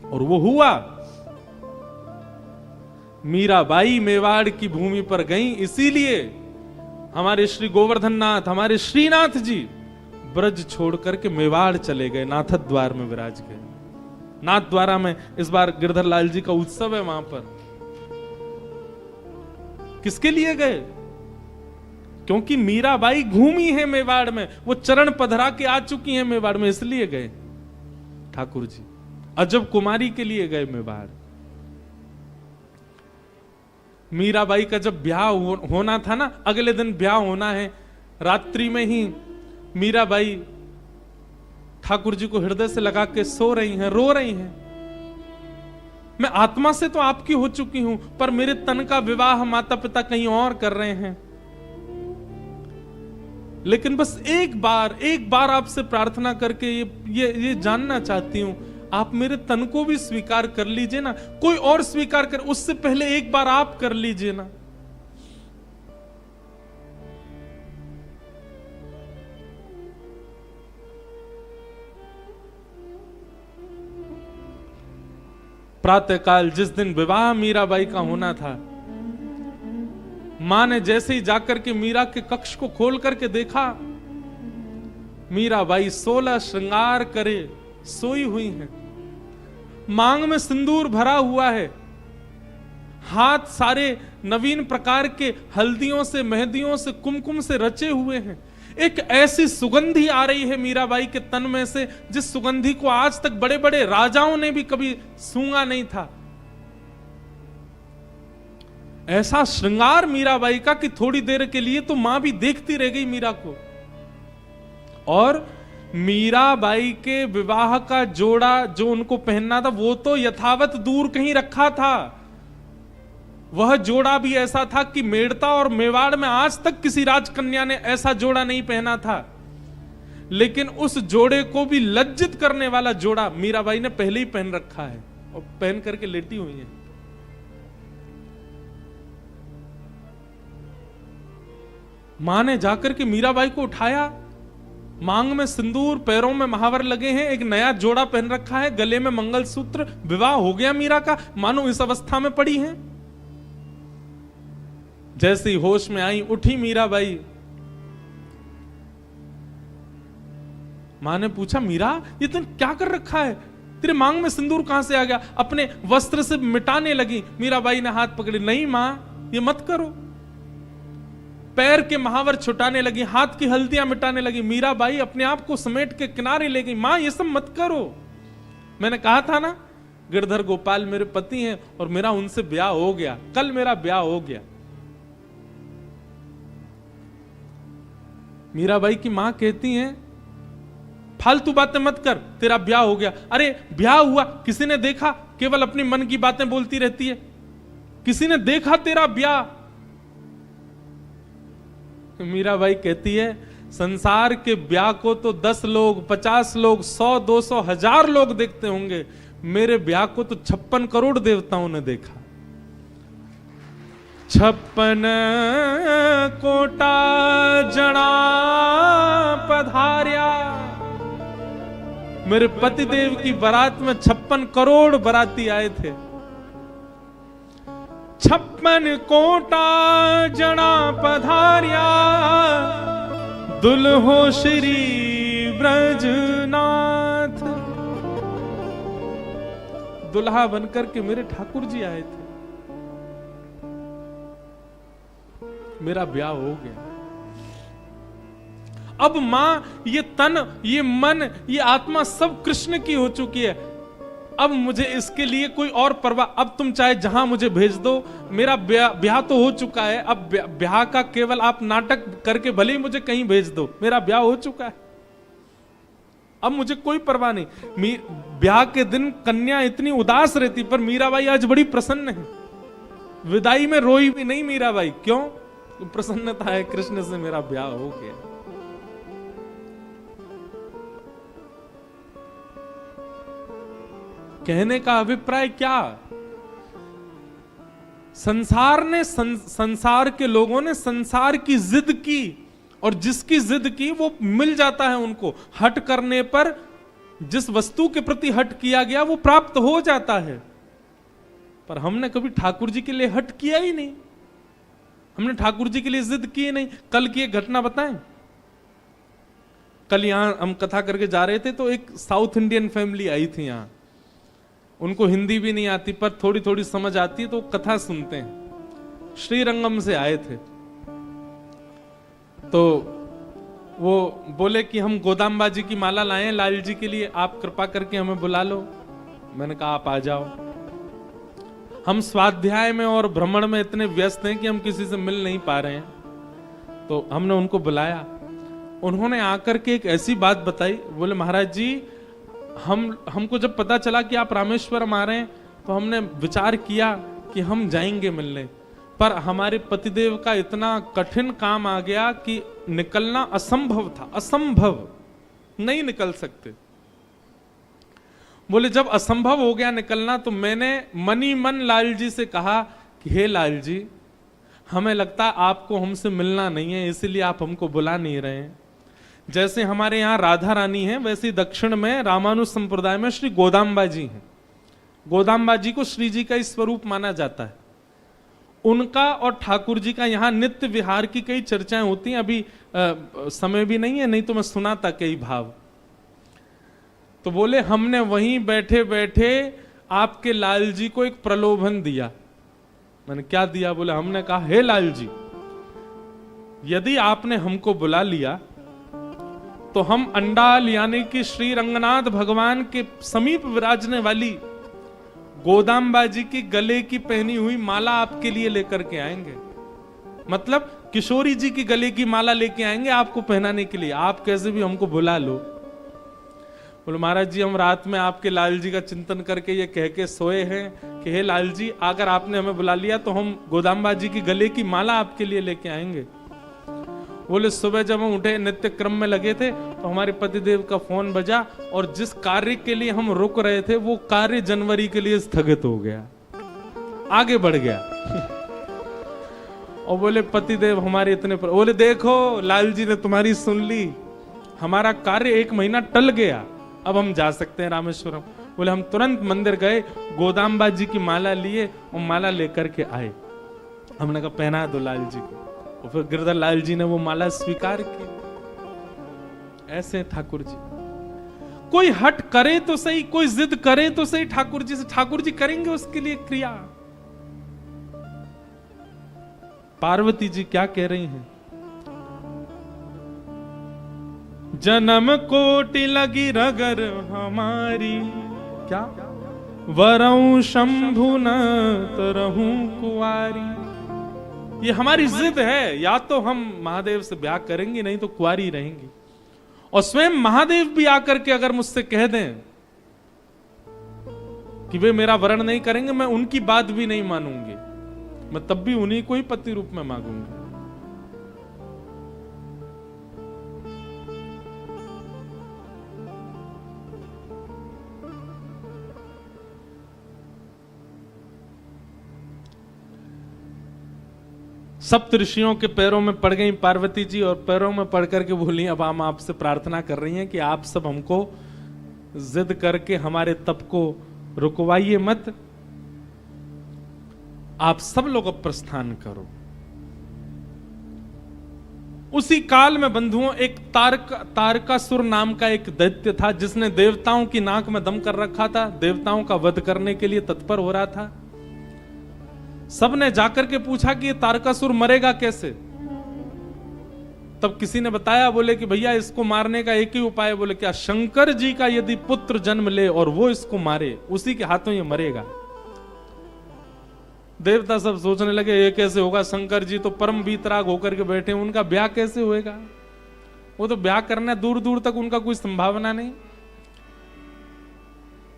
और वो हुआ, मीराबाई मेवाड़ की भूमि पर गई, इसीलिए हमारे श्री गोवर्धन नाथ, हमारे श्रीनाथ जी ब्रज छोड़ करके मेवाड़ चले गए, नाथद द्वार में विराज गए। नाथ द्वारा में इस बार गिरधर लाल जी का उत्सव है, वहां पर किसके लिए गए? क्योंकि मीराबाई घूमी है मेवाड़ में, वो चरण पधरा के आ चुकी हैं मेवाड़ में, इसलिए गए ठाकुर जी। अजब कुमारी के लिए गए मेवाड़। मीराबाई का जब ब्याह होना था ना, अगले दिन ब्याह होना है, रात्रि में ही मीराबाई ठाकुर जी को हृदय से लगा के सो रही हैं, रो रही हैं। मैं आत्मा से तो आपकी हो चुकी हूं, पर मेरे तन का विवाह माता पिता कहीं और कर रहे हैं। लेकिन बस एक बार आपसे प्रार्थना करके ये जानना चाहती हूं, आप मेरे तन को भी स्वीकार कर लीजिए ना, कोई और स्वीकार कर, उससे पहले एक बार आप कर लीजिए ना। प्रातःकाल जिस दिन विवाह मीराबाई का होना था, मां ने जैसे ही जाकर के मीरा के कक्ष को खोल करके देखा, मीराबाई 16 श्रृंगार करे सोई हुई हैं। मांग में सिंदूर भरा हुआ है, हाथ सारे नवीन प्रकार के हल्दियों से, मेहंदियों से, कुमकुम से रचे हुए हैं। एक ऐसी सुगंधी आ रही है मीराबाई के तन में से, जिस सुगंधी को आज तक बड़े बड़े राजाओं ने भी कभी सूंघा नहीं था। ऐसा श्रृंगार मीराबाई का कि थोड़ी देर के लिए तो मां भी देखती रह गई मीरा को। और मीराबाई के विवाह का जोड़ा जो उनको पहनना था, वो तो यथावत दूर कहीं रखा था। वह जोड़ा भी ऐसा था कि मेड़ता और मेवाड़ में आज तक किसी राजकन्या ने ऐसा जोड़ा नहीं पहना था। लेकिन उस जोड़े को भी लज्जित करने वाला जोड़ा मीराबाई ने पहले ही पहन रखा है और पहन करके लेटी हुई है। मां ने जाकर के मीराबाई को उठाया, मांग में सिंदूर, पैरों में महावर लगे हैं, एक नया जोड़ा पहन रखा है, गले में मंगलसूत्र, विवाह हो गया मीरा का, मानो इस अवस्था में पड़ी हैं। जैसे ही होश में आई, उठी मीराबाई। मां ने पूछा, मीरा ये तुम क्या कर रखा है, तेरे मांग में सिंदूर कहां से आ गया? अपने वस्त्र से मिटाने लगी। मीराबाई ने हाथ पकड़े, नहीं मां ये मत करो। पैर के महावर छुटाने लगी, हाथ की हल्दियां मिटाने लगी। मीराबाई अपने आप को समेट के किनारे ले गई, मां ये सब मत करो। मैंने कहा था ना, गिरधर गोपाल मेरे पति हैं और मेरा उनसे ब्याह हो गया, कल मेरा ब्याह हो गया। मीराबाई की मां कहती हैं, फालतू बातें मत कर, तेरा ब्याह हो गया। अरे ब्याह हुआ, किसी ने देखा? केवल अपनी मन की बातें बोलती रहती है। किसी ने देखा तेरा ब्याह? मीराबाई कहती है, संसार के ब्याह को तो 10 लोग, 50 लोग, 100, 200, 1000 लोग देखते होंगे, मेरे ब्याह को तो 56 करोड़ देवताओं ने देखा। 56 कोटा जना पधार्या। मेरे पतिदेव की बारात में 56 करोड़ बाराती आए थे। 56 कोटा जना पधार्या, दुल्हो श्री ब्रजनाथ। दुल्हा बनकर के मेरे ठाकुर जी आए थे, मेरा ब्याह हो गया। अब मां, ये तन, ये मन, ये आत्मा सब कृष्ण की हो चुकी है। अब मुझे इसके लिए कोई और परवाह, अब तुम चाहे जहां मुझे भेज दो, मेरा ब्याह तो हो चुका है। अब ब्याह का केवल आप नाटक करके भले ही मुझे कहीं भेज दो, मेरा ब्याह हो चुका है। अब मुझे कोई परवाह नहीं। ब्याह के दिन कन्या इतनी उदास रहती, पर मीराबाई आज बड़ी प्रसन्न है। विदाई में रोई भी नहीं मीराबाई। क्यों? प्रसन्नता है, कृष्ण से मेरा ब्याह हो गया। कहने का अभिप्राय क्या? संसार ने, संसार के लोगों ने संसार की जिद की, और जिसकी जिद की वो मिल जाता है उनको। हट करने पर जिस वस्तु के प्रति हट किया गया वो प्राप्त हो जाता है। पर हमने कभी ठाकुर जी के लिए हट किया ही नहीं, हमने ठाकुर जी के लिए जिद की नहीं। कल की एक घटना बताएं। कल यहां हम कथा करके जा रहे थे, तो एक साउथ इंडियन फैमिली आई थी यहां। उनको हिंदी भी नहीं आती, पर थोड़ी थोड़ी समझ आती है, तो कथा सुनते हैं। श्रीरंगम से आए थे। तो वो बोले कि हम गोदाम्बा जी की माला लाए हैं लाल जी के लिए, आप कृपा करके हमें बुला लो। मैंने कहा आप आ जाओ। हम स्वाध्याय में और भ्रमण में इतने व्यस्त हैं कि हम किसी से मिल नहीं पा रहे हैं। तो हमने उनको बुलाया। उन्होंने आकर के एक ऐसी बात बताई, बोले महाराज जी हमको जब पता चला कि आप रामेश्वरम आ रहे हैं तो हमने विचार किया कि हम जाएंगे मिलने, पर हमारे पतिदेव का इतना कठिन काम आ गया कि निकलना असंभव था, असंभव, नहीं निकल सकते। बोले जब असंभव हो गया निकलना तो मैंने मनी मन लाल जी से कहा कि हे लाल जी, हमें लगता आपको हमसे मिलना नहीं है, इसलिए आप हमको बुला नहीं रहे हैं। जैसे हमारे यहाँ राधा रानी है, वैसे दक्षिण में रामानुज संप्रदाय में श्री गोदाम्बा जी हैं। गोदाम्बा जी को श्री जी का ही स्वरूप माना जाता है। उनका और ठाकुर जी का यहाँ नित्य विहार की कई चर्चाएं होती हैं। अभी समय भी नहीं है, नहीं तो मैं सुनाता कई भाव। तो बोले हमने वहीं बैठे बैठे आपके लाल जी को एक प्रलोभन दिया। मैंने क्या दिया? बोले हमने कहा हे लाल जी, यदि आपने हमको बुला लिया तो हम अंडाल यानी कि श्री रंगनाथ भगवान के समीप विराजने वाली गोदाम्बा जी की गले की पहनी हुई माला आपके लिए लेकर के आएंगे। मतलब किशोरी जी की गले की माला लेके आएंगे आपको पहनाने के लिए, आप कैसे भी हमको बुला लो। बोले महाराज जी हम रात में आपके लाल जी का चिंतन करके ये कह के सोए हैं कि हे लाल जी, अगर आपने हमें बुला लिया तो हम गोदाम्बा जी की गले की माला आपके लिए लेके आएंगे। बोले सुबह जब हम उठे नित्य क्रम में लगे थे तो हमारे पतिदेव का फोन बजा और जिस कार्य के लिए हम रुक रहे थे वो कार्य जनवरी के लिए स्थगित हो गया, आगे बढ़ गया। और बोले पतिदेव हमारे इतने बोले देखो लाल जी ने तुम्हारी सुन ली, हमारा कार्य 1 महीना टल गया, अब हम जा सकते हैं रामेश्वरम। बोले हम तुरंत मंदिर गए, गोदाम्बा जी की माला लिए और माला लेकर के आए। हमने कहा पहना दो लाल जी को, और फिर गिरधर लाल जी ने वो माला स्वीकार की। ऐसे ठाकुर जी, कोई हट करे तो सही, कोई जिद करे तो सही ठाकुर जी से, ठाकुर जी करेंगे उसके लिए क्रिया। पार्वती जी क्या कह रही हैं? जन्म कोटि लगी रगर हमारी, क्या वरऊ शंभु न तरहूं कुआरी। ये हमारी जिद है, या तो हम महादेव से ब्याह करेंगे नहीं तो कुंवारी रहेंगी। और स्वयं महादेव भी आकर के अगर मुझसे कह दें कि वे मेरा वरण नहीं करेंगे, मैं उनकी बात भी नहीं मानूंगी, मैं तब भी उन्हीं को ही पति रूप में मांगूंगी। सप्त ऋषियों के पैरों में पड़ गई पार्वती जी और पैरों में पड़ करके बोली अब हम आपसे प्रार्थना कर रही हैं कि आप सब हमको जिद करके हमारे तप को रुकवाइए मत, आप सब लोग अब प्रस्थान करो। उसी काल में बंधुओं एक तारकासुर नाम का एक दैत्य था जिसने देवताओं की नाक में दम कर रखा था, देवताओं का वध करने के लिए तत्पर हो रहा था। सबने जाकर के पूछा कि ये तारकासुर मरेगा कैसे? तब किसी ने बताया, बोले कि भैया इसको मारने का एक ही उपाय। बोले क्या? शंकर जी का यदि पुत्र जन्म ले और वो इसको मारे, उसी के हाथों ये मरेगा। देवता सब सोचने लगे ये कैसे होगा, शंकर जी तो परम वीतराग होकर के बैठे, उनका ब्याह कैसे होएगा? वो तो ब्याह करना दूर दूर तक उनका कोई संभावना नहीं।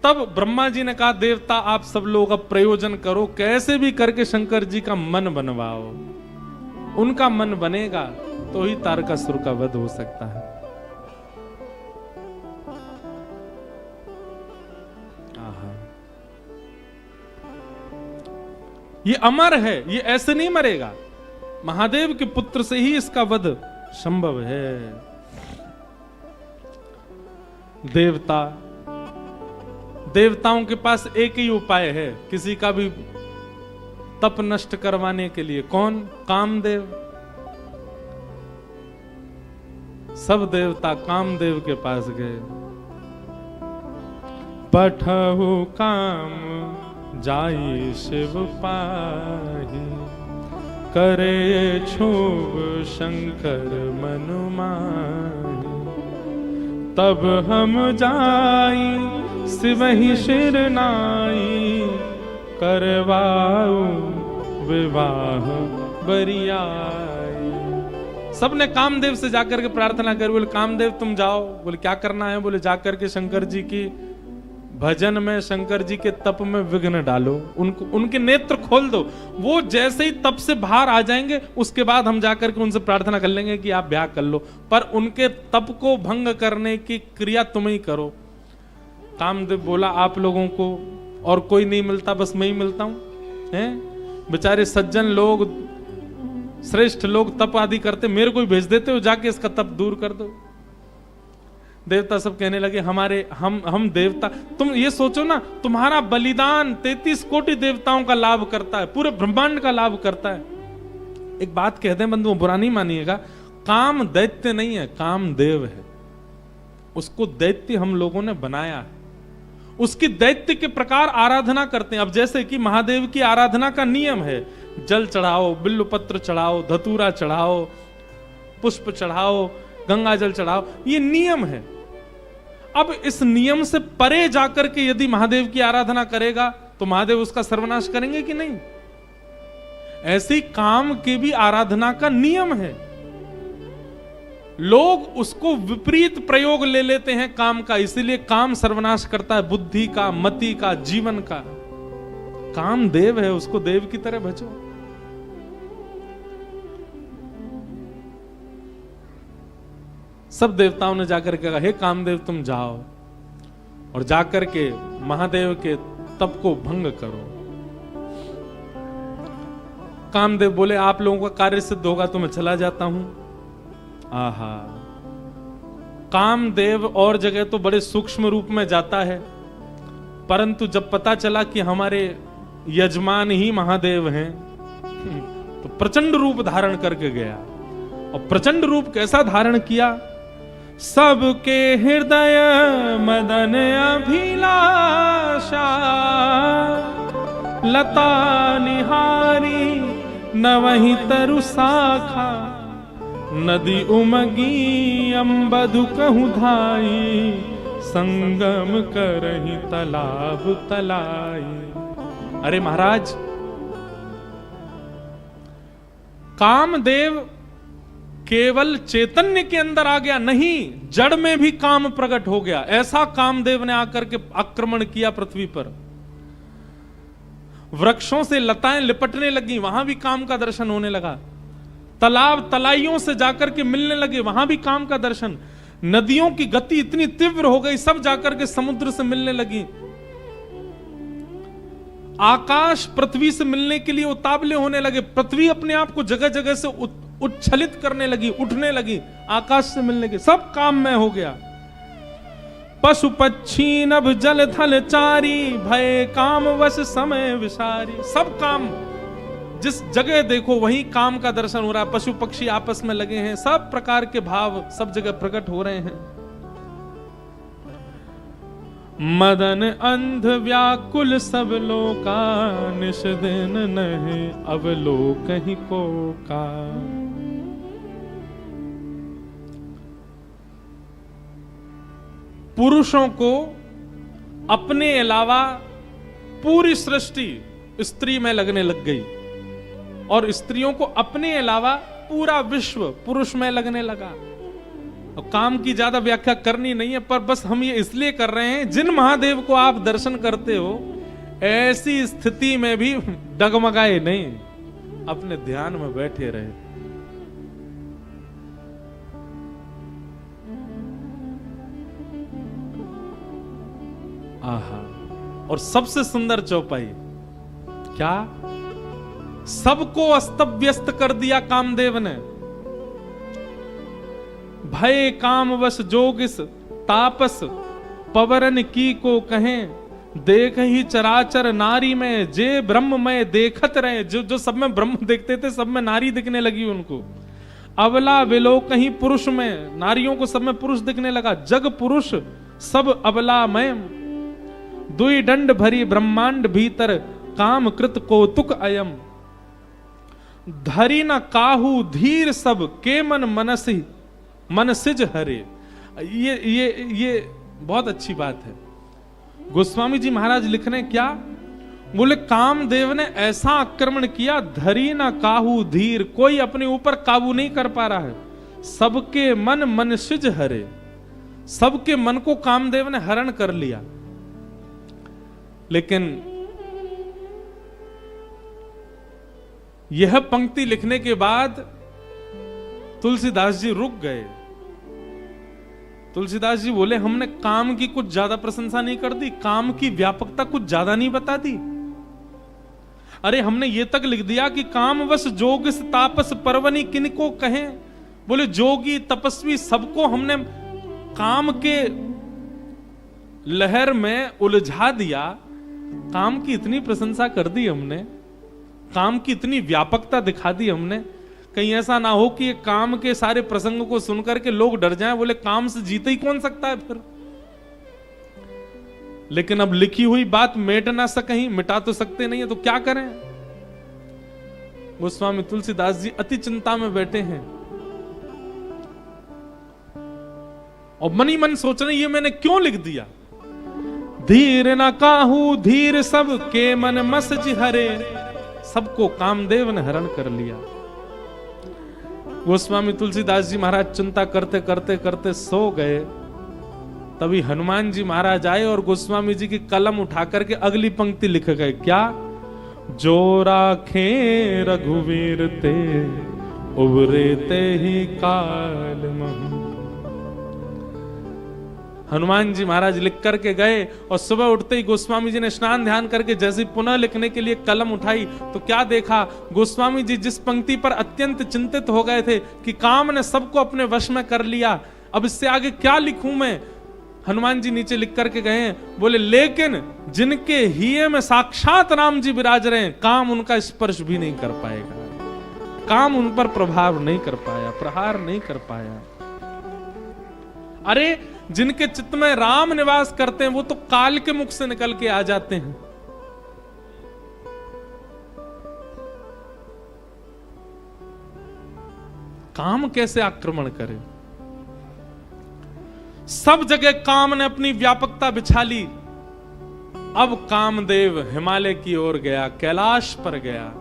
तब ब्रह्मा जी ने कहा देवता आप सब लोग अब प्रयोजन करो, कैसे भी करके शंकर जी का मन बनवाओ, उनका मन बनेगा तो ही तारकासुर का वध हो सकता है। ये अमर है, ये ऐसे नहीं मरेगा, महादेव के पुत्र से ही इसका वध संभव है। देवताओं के पास एक ही उपाय है किसी का भी तप नष्ट करवाने के लिए। कौन? कामदेव। सब देवता कामदेव के पास गए। पठहु काम जाई शिव पाहि, करे छुब शंकर मनु माही, तब हम जाई सिवहि शिर नाई, करवाऊ विवाह बरियाई। सबने कामदेव से जाकर के प्रार्थना कर, बोले कामदेव तुम जाओ। बोले क्या करना है? बोले जाकर के शंकर जी की भजन में, शंकर जी के तप में विघ्न डालो, उनको उनके नेत्र खोल दो। वो जैसे ही तप से बाहर आ जाएंगे उसके बाद हम जाकर के उनसे प्रार्थना कर लेंगे कि आप ब्याह कर लो, पर उनके तप को भंग करने की क्रिया तुम ही करो। कामदेव बोला आप लोगों को और कोई नहीं मिलता, बस मैं ही मिलता हूं? हैं बेचारे सज्जन लोग, श्रेष्ठ लोग तप आदि करते, मेरे को ही भेज देते हो, जाके इसका तप दूर कर दो। देवता सब कहने लगे हमारे हम देवता, तुम ये सोचो ना, तुम्हारा बलिदान 33 कोटि देवताओं का लाभ करता है, पूरे ब्रह्मांड का लाभ करता है। एक बात कहते हैं बंधुओं, बुरा नहीं मानिएगा, काम दैत्य नहीं है, काम देव है। उसको दैत्य हम लोगों ने बनाया है, उसकी दैत्य के प्रकार आराधना करते हैं। अब जैसे कि महादेव की आराधना का नियम है, जल चढ़ाओ, बिल्व पत्र चढ़ाओ, धतूरा चढ़ाओ, पुष्प चढ़ाओ, गंगा जल चढ़ाओ, ये नियम है। अब इस नियम से परे जाकर के यदि महादेव की आराधना करेगा तो महादेव उसका सर्वनाश करेंगे कि नहीं? ऐसे ही काम की भी आराधना का नियम है। लोग उसको विपरीत प्रयोग ले लेते हैं काम का, इसीलिए काम सर्वनाश करता है बुद्धि का, मति का, जीवन का। काम देव है, उसको देव की तरह भजो। सब देवताओं ने जाकर के कहा हे कामदेव तुम जाओ और जाकर के महादेव के तप को भंग करो। कामदेव बोले आप लोगों का कार्य सिद्ध होगा तो मैं चला जाता हूं। आहा, कामदेव और जगह तो बड़े सूक्ष्म रूप में जाता है, परंतु जब पता चला कि हमारे यजमान ही महादेव हैं तो प्रचंड रूप धारण करके गया। और प्रचंड रूप कैसा धारण किया? सबके हृदय मदन अभिलाषा, लता निहारी नवहि तरु शाखा, नदी उमगी अम्बधु कहु धाई, संगम करहि तालाब तलाई। अरे महाराज, कामदेव केवल चैतन्य के अंदर आ गया नहीं, जड़ में भी काम प्रकट हो गया। ऐसा कामदेव ने आकर के आक्रमण किया पृथ्वी पर। वृक्षों से लताएं लिपटने लगी, वहां भी काम का दर्शन होने लगा। तालाब तलाइयों से जाकर के मिलने लगे, वहां भी काम का दर्शन। नदियों की गति इतनी तीव्र हो गई, सब जाकर के समुद्र से मिलने लगी। आकाश पृथ्वी से मिलने के लिए उतावले होने लगे। पृथ्वी अपने आप को जगह जगह से उच्छलित करने लगी, उठने लगी, आकाश से मिलने के। सब काम में हो गया। पशु पक्षी नभ जल थल चारी, भय काम वश समय विसारी। सब काम, जिस जगह देखो वहीं काम का दर्शन हो रहा है। पशु पक्षी आपस में लगे हैं, सब प्रकार के भाव सब जगह प्रकट हो रहे हैं। मदन अंध व्याकुल सब लोका, निश दिन नहीं अब लोक ही को का। पुरुषों को अपने अलावा पूरी सृष्टि स्त्री में लगने लग गई और स्त्रियों को अपने अलावा पूरा विश्व पुरुष में लगने लगा। और काम की ज्यादा व्याख्या करनी नहीं है, पर बस हम ये इसलिए कर रहे हैं, जिन महादेव को आप दर्शन करते हो ऐसी स्थिति में भी डगमगाए नहीं, अपने ध्यान में बैठे रहे। आहा, और सबसे सुंदर चौपाई क्या, सबको अस्त व्यस्त कर दिया कामदेव ने। भय काम वश जोगिस तापस, पवरन की को कहें, देख ही चराचर नारी में, जे ब्रह्म में देखत रहे। जो सब में ब्रह्म देखते थे, सब में नारी दिखने लगी उनको। अबला विलो कहीं पुरुष में, नारियों को सब में पुरुष दिखने लगा। जग पुरुष सब अबला में, दुई दंड भरी ब्रह्मांड भीतर, काम कृत कौतुक अयम। धरी न काहू धीर सब के मनसिज हरे। ये बहुत अच्छी बात है। गोस्वामी जी महाराज लिख रहे हैं क्या? बोले कामदेव ने ऐसा आक्रमण किया, धरी न काहू धीर, कोई अपने ऊपर काबू नहीं कर पा रहा है। सबके मनसिज हरे, सबके मन को कामदेव ने हरण कर लिया। लेकिन यह पंक्ति लिखने के बाद तुलसीदास जी रुक गए। तुलसीदास जी बोले हमने काम की कुछ ज्यादा प्रशंसा नहीं कर दी, काम की व्यापकता कुछ ज्यादा नहीं बता दी। अरे हमने ये तक लिख दिया कि कामवश जोगिस तापस परवनी किनको कहें। बोले जोगी तपस्वी सबको हमने काम के लहर में उलझा दिया। काम की इतनी प्रशंसा कर दी हमने, काम की इतनी व्यापकता दिखा दी हमने। कहीं ऐसा ना हो कि ये काम के सारे प्रसंगों को सुनकर के लोग डर जाएं, बोले काम से जीते ही कौन सकता है फिर। लेकिन अब लिखी हुई बात मिट ना सकें, मिटा तो सकते नहीं है, तो क्या करें। गोस्वामी तुलसीदास जी अति चिंता में बैठे हैं और मन ही मन सोच रहे ये मैंने क्यों लिख दिया। धीर न काहू धीर सब के मन मसज हरे, सबको कामदेव ने हरण कर लिया। गोस्वामी तुलसीदास जी महाराज चिंता करते करते करते सो गए। तभी हनुमान जी महाराज आए और गोस्वामी जी की कलम उठा करके अगली पंक्ति लिख गए। क्या? जो राखे रघुवीर ते उबरे ते ही काल महु। हनुमान जी महाराज लिख करके गए और सुबह उठते ही गोस्वामी जी ने स्नान ध्यान करके जैसे पुनः लिखने के लिए कलम उठाई तो क्या देखा, गोस्वामी जी जिस पंक्ति पर अत्यंत चिंतित हो गए थे कि काम ने सबको अपने वश में कर लिया, अब इससे आगे क्या लिखूं मैं। हनुमान जी नीचे लिख करके गए, बोले लेकिन जिनके हिये में साक्षात राम जी विराज रहे हैं, काम उनका स्पर्श भी नहीं कर पाएगा, काम उन पर प्रभाव नहीं कर पाया, प्रहार नहीं कर पाया। अरे जिनके चित्त में राम निवास करते हैं वो तो काल के मुख से निकल के आ जाते हैं। काम कैसे आक्रमण करे। सब जगह काम ने अपनी व्यापकता बिछा ली। अब कामदेव हिमालय की ओर गया, कैलाश पर गया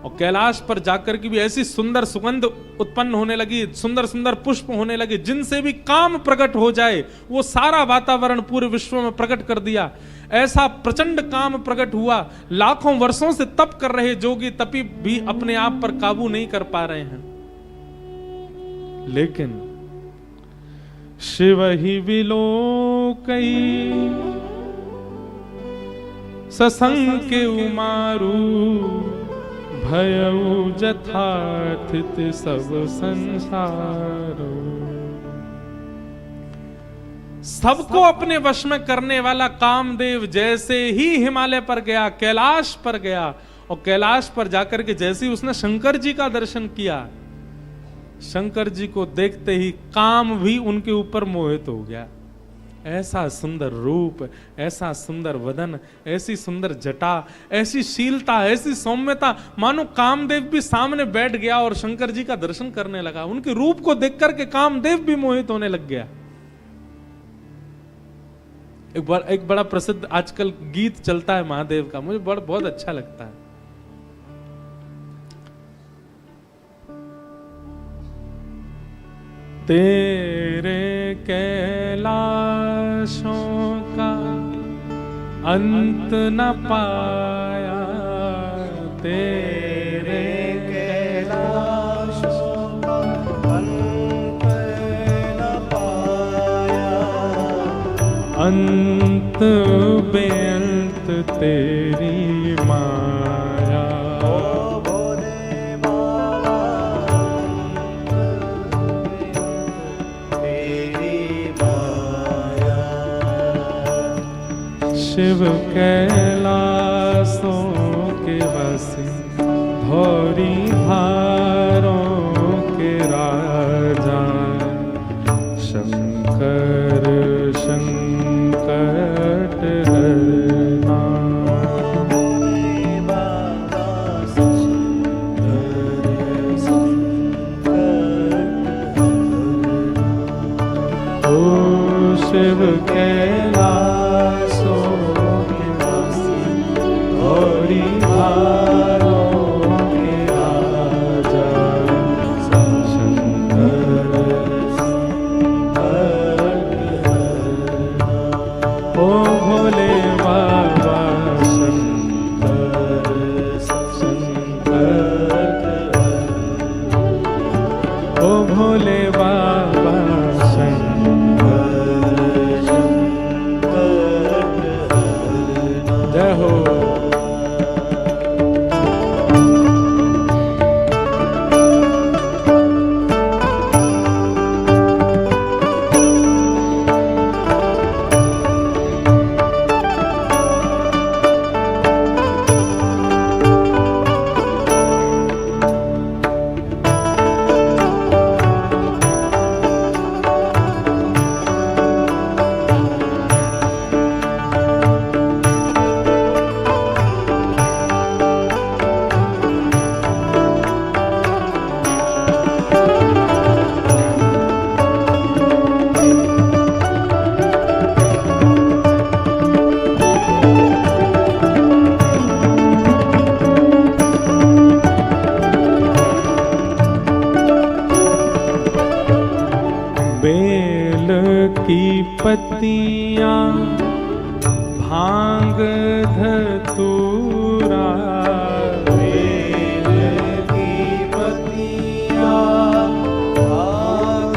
और कैलाश पर जाकर के भी ऐसी सुंदर सुगंध उत्पन्न होने लगी, सुंदर सुंदर पुष्प होने लगे, जिनसे भी काम प्रकट हो जाए वो सारा वातावरण पूरे विश्व में प्रकट कर दिया। ऐसा प्रचंड काम प्रकट हुआ, लाखों वर्षों से तप कर रहे जोगी तपी भी अपने आप पर काबू नहीं कर पा रहे हैं। लेकिन शिव ही विलोकई ससंग के उमारू, भयउ जथाथित सब संसार। सबको अपने वश में करने वाला कामदेव जैसे ही हिमालय पर गया, कैलाश पर गया और कैलाश पर जाकर के जैसे ही उसने शंकर जी का दर्शन किया, शंकर जी को देखते ही काम भी उनके ऊपर मोहित हो गया। ऐसा सुंदर रूप, ऐसा सुंदर वदन, ऐसी सुंदर जटा, ऐसी शीलता, ऐसी सौम्यता, मानो कामदेव भी सामने बैठ गया और शंकर जी का दर्शन करने लगा। उनके रूप को देख करके कामदेव भी मोहित होने लग गया। एक बड़ा प्रसिद्ध आजकल गीत चलता है महादेव का, मुझे बहुत अच्छा लगता है। तेरे कैलाशों का अंत न पाया, तेरे कैलाशों का अंत न पाया, अंत बेअंत तेरी माया। ओ भोले बाबा तेरी माया। शिव कैलाशों के वासी, धौरी धारों के राजा, शंकर संकट हरना। भोले बाबा संकट भोले बाबा शंकर शंकर, ओ भोले बाबा शंकर जय हो। बेल की पत्तियां भांग धतूरा, बेल की पत्तियां भांग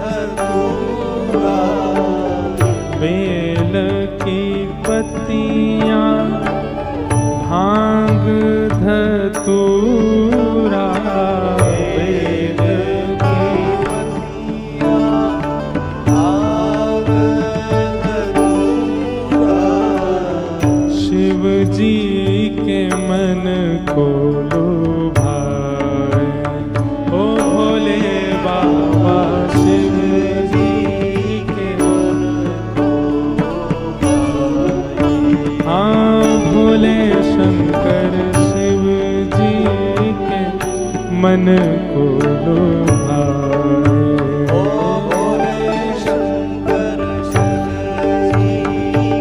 धतूरा, बेल की पत्तियां भांग धतूरा, शिव जी के मन को लुभाए, ओ भोले बाबा शिव जी के मन को लुभाए। हाँ भोले शंकर शिव जी के मन को लुभाए, ओ भोले शंकर शिव जी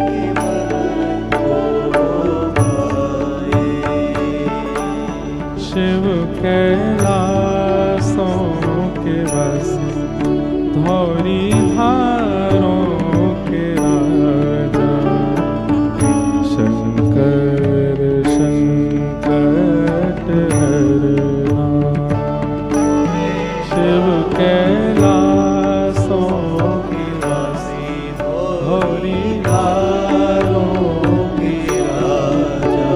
के मन को लुभाए। शिव कैलासों के वासी धौरी धारों के राजा, शंकर संकट हरना। शिव कैलासों के वासी धौरी धारों के राजा,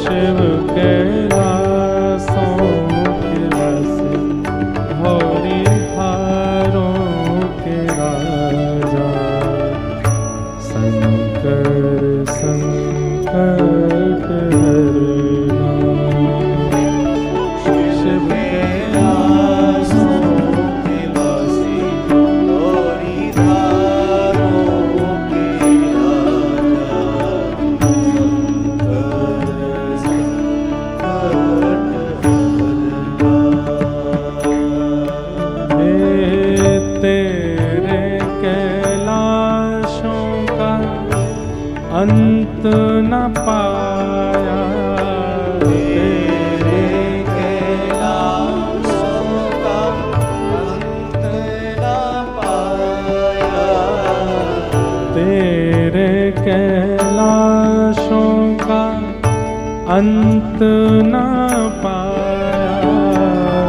शिव कैलासों के वासी धौरी धारों के राजा, शंकर संकट हरना। शिव कैलासों के वासी धौरी धारों के राजा, तेरे कैलाशों का अंत न पाया, तेरे कैलाशों का अंत न पाया, तेरे कैलाशों का अंत न पाया,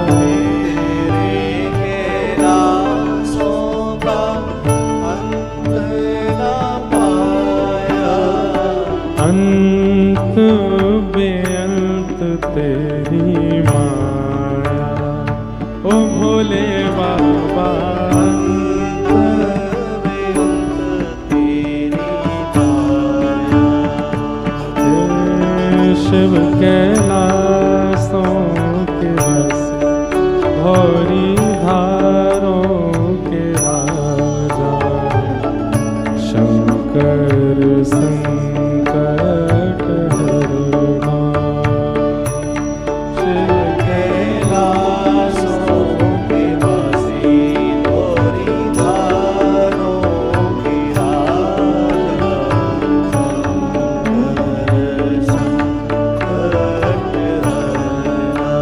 तेरे कैलाशों का अंत न पाया, अंत बेअंत तेरी माया, ओ भोले बाबा अंत बेअंत तेरी माया। शिव कैलासों के वासी धौरी धारों के राजा, शंकर संकट हरना। शिव कैलाशों के वासी धौरी धारों के राजा, शंकर संकट हरना।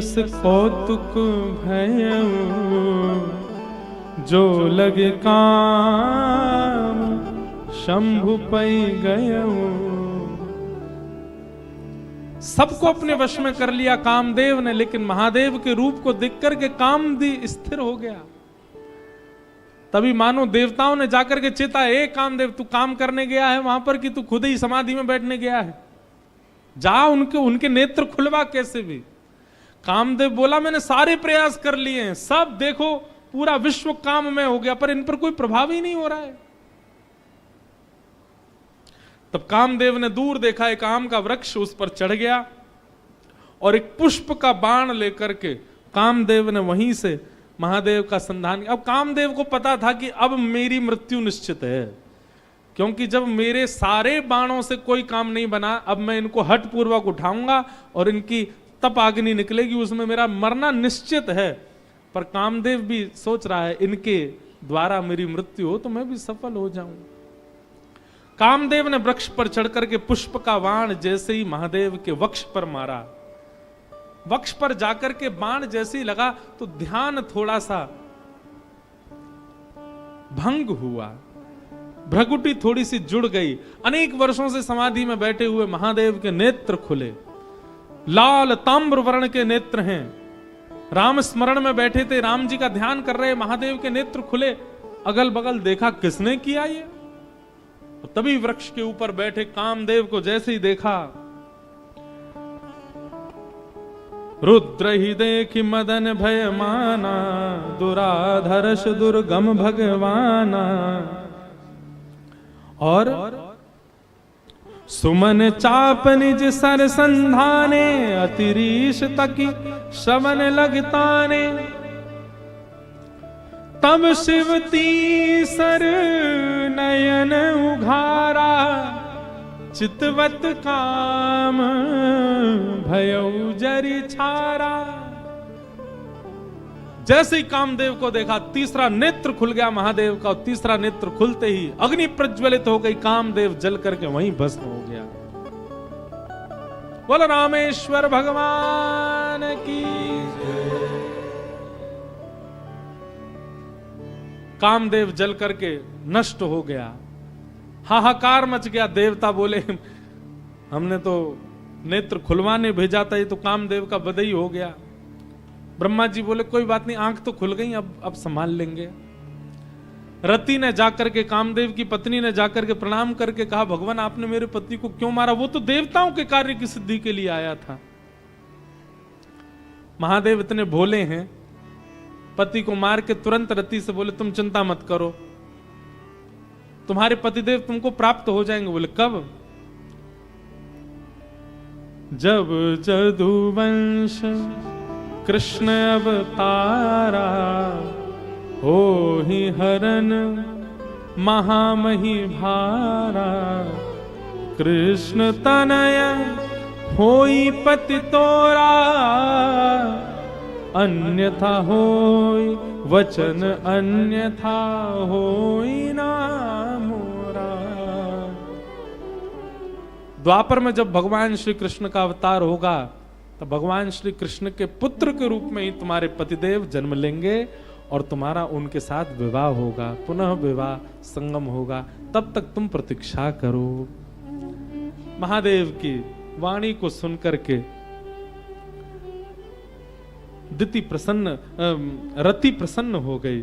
बस कौतुक भयऊ, जो लगे काम शंभु पै गयऊ। सबको अपने वश में कर लिया कामदेव ने, लेकिन महादेव के रूप को देख करके कामदेव स्थिर हो गया। तभी मानो देवताओं ने जाकर के चेता, ए कामदेव तू काम करने गया है वहां पर कि तू खुद ही समाधि में बैठने गया है? जा उनके नेत्र खुलवा कैसे भी। कामदेव बोला मैंने सारे प्रयास कर लिए हैं, सब देखो पूरा विश्व काम में हो गया, पर इन पर कोई प्रभाव ही नहीं हो रहा है। तब कामदेव ने दूर देखा एक आम का वृक्ष, उस पर चढ़ गया और एक पुष्प का बाण लेकर के कामदेव ने वहीं से महादेव का संधान किया। अब कामदेव को पता था कि अब मेरी मृत्यु निश्चित है, क्योंकि जब मेरे सारे बाणों से कोई काम नहीं बना, अब मैं इनको हठ पूर्वक उठाऊंगा और इनकी तप अग्नि निकलेगी, उसमें मेरा मरना निश्चित है। पर कामदेव भी सोच रहा है इनके द्वारा मेरी मृत्यु हो तो मैं भी सफल हो जाऊं। कामदेव ने वृक्ष पर चढ़कर के पुष्प का बाण जैसे ही महादेव के वक्ष पर मारा, वक्ष पर जाकर के बाण जैसे ही लगा तो ध्यान थोड़ा सा भंग हुआ, भ्रकुटी थोड़ी सी जुड़ गई। अनेक वर्षों से समाधि में बैठे हुए महादेव के नेत्र खुले, लाल ताम्र वर्ण के नेत्र हैं। राम स्मरण में बैठे थे, राम जी का ध्यान कर रहे, महादेव के नेत्र खुले। अगल बगल देखा किसने किया ये, तभी वृक्ष के ऊपर बैठे कामदेव को जैसे ही देखा, रुद्र ही देखी मदन भय माना, दुराधर्ष दुर्गम भगवाना। और सुमन चाप निज सर संधाने, अतिरीश तकी श्रवण लगताने। तब शिव तीसर नयन उघारा, चितवत काम भयउ जरि छारा। जैसे ही कामदेव को देखा तीसरा नेत्र खुल गया महादेव का, और तीसरा नेत्र खुलते ही अग्नि प्रज्वलित हो गई, कामदेव जल करके वहीं भस्म हो गया। बोलो रामेश्वर भगवान की। कामदेव जल करके नष्ट हो गया, हाहाकार मच गया। देवता बोले हमने तो नेत्र खुलवाने भेजा था, ये तो कामदेव का बदई हो गया। ब्रह्मा जी बोले कोई बात नहीं, आंख तो खुल गई, अब संभाल लेंगे। रति ने जाकर के, कामदेव की पत्नी ने जाकर के प्रणाम करके कहा, भगवान आपने मेरे पति को क्यों मारा? वो तो देवताओं के कार्य की सिद्धि के लिए आया था। महादेव इतने भोले हैं, पति को मार के तुरंत रति से बोले तुम चिंता मत करो, तुम्हारे पतिदेव तुमको प्राप्त हो जाएंगे। बोले कब? जब जदुवंश कृष्ण अवतारा, हो ही हरन महामही भारा। कृष्ण तनय होई पति तोरा, अन्यथा होई वचन अन्यथा होई ना मोरा। द्वापर में जब भगवान श्री कृष्ण का अवतार होगा तो भगवान श्री कृष्ण के पुत्र के रूप में ही तुम्हारे पतिदेव जन्म लेंगे और तुम्हारा उनके साथ विवाह होगा, पुनः विवाह संगम होगा, तब तक तुम प्रतीक्षा करो। महादेव की वाणी को सुनकर के रति प्रसन्न हो गई।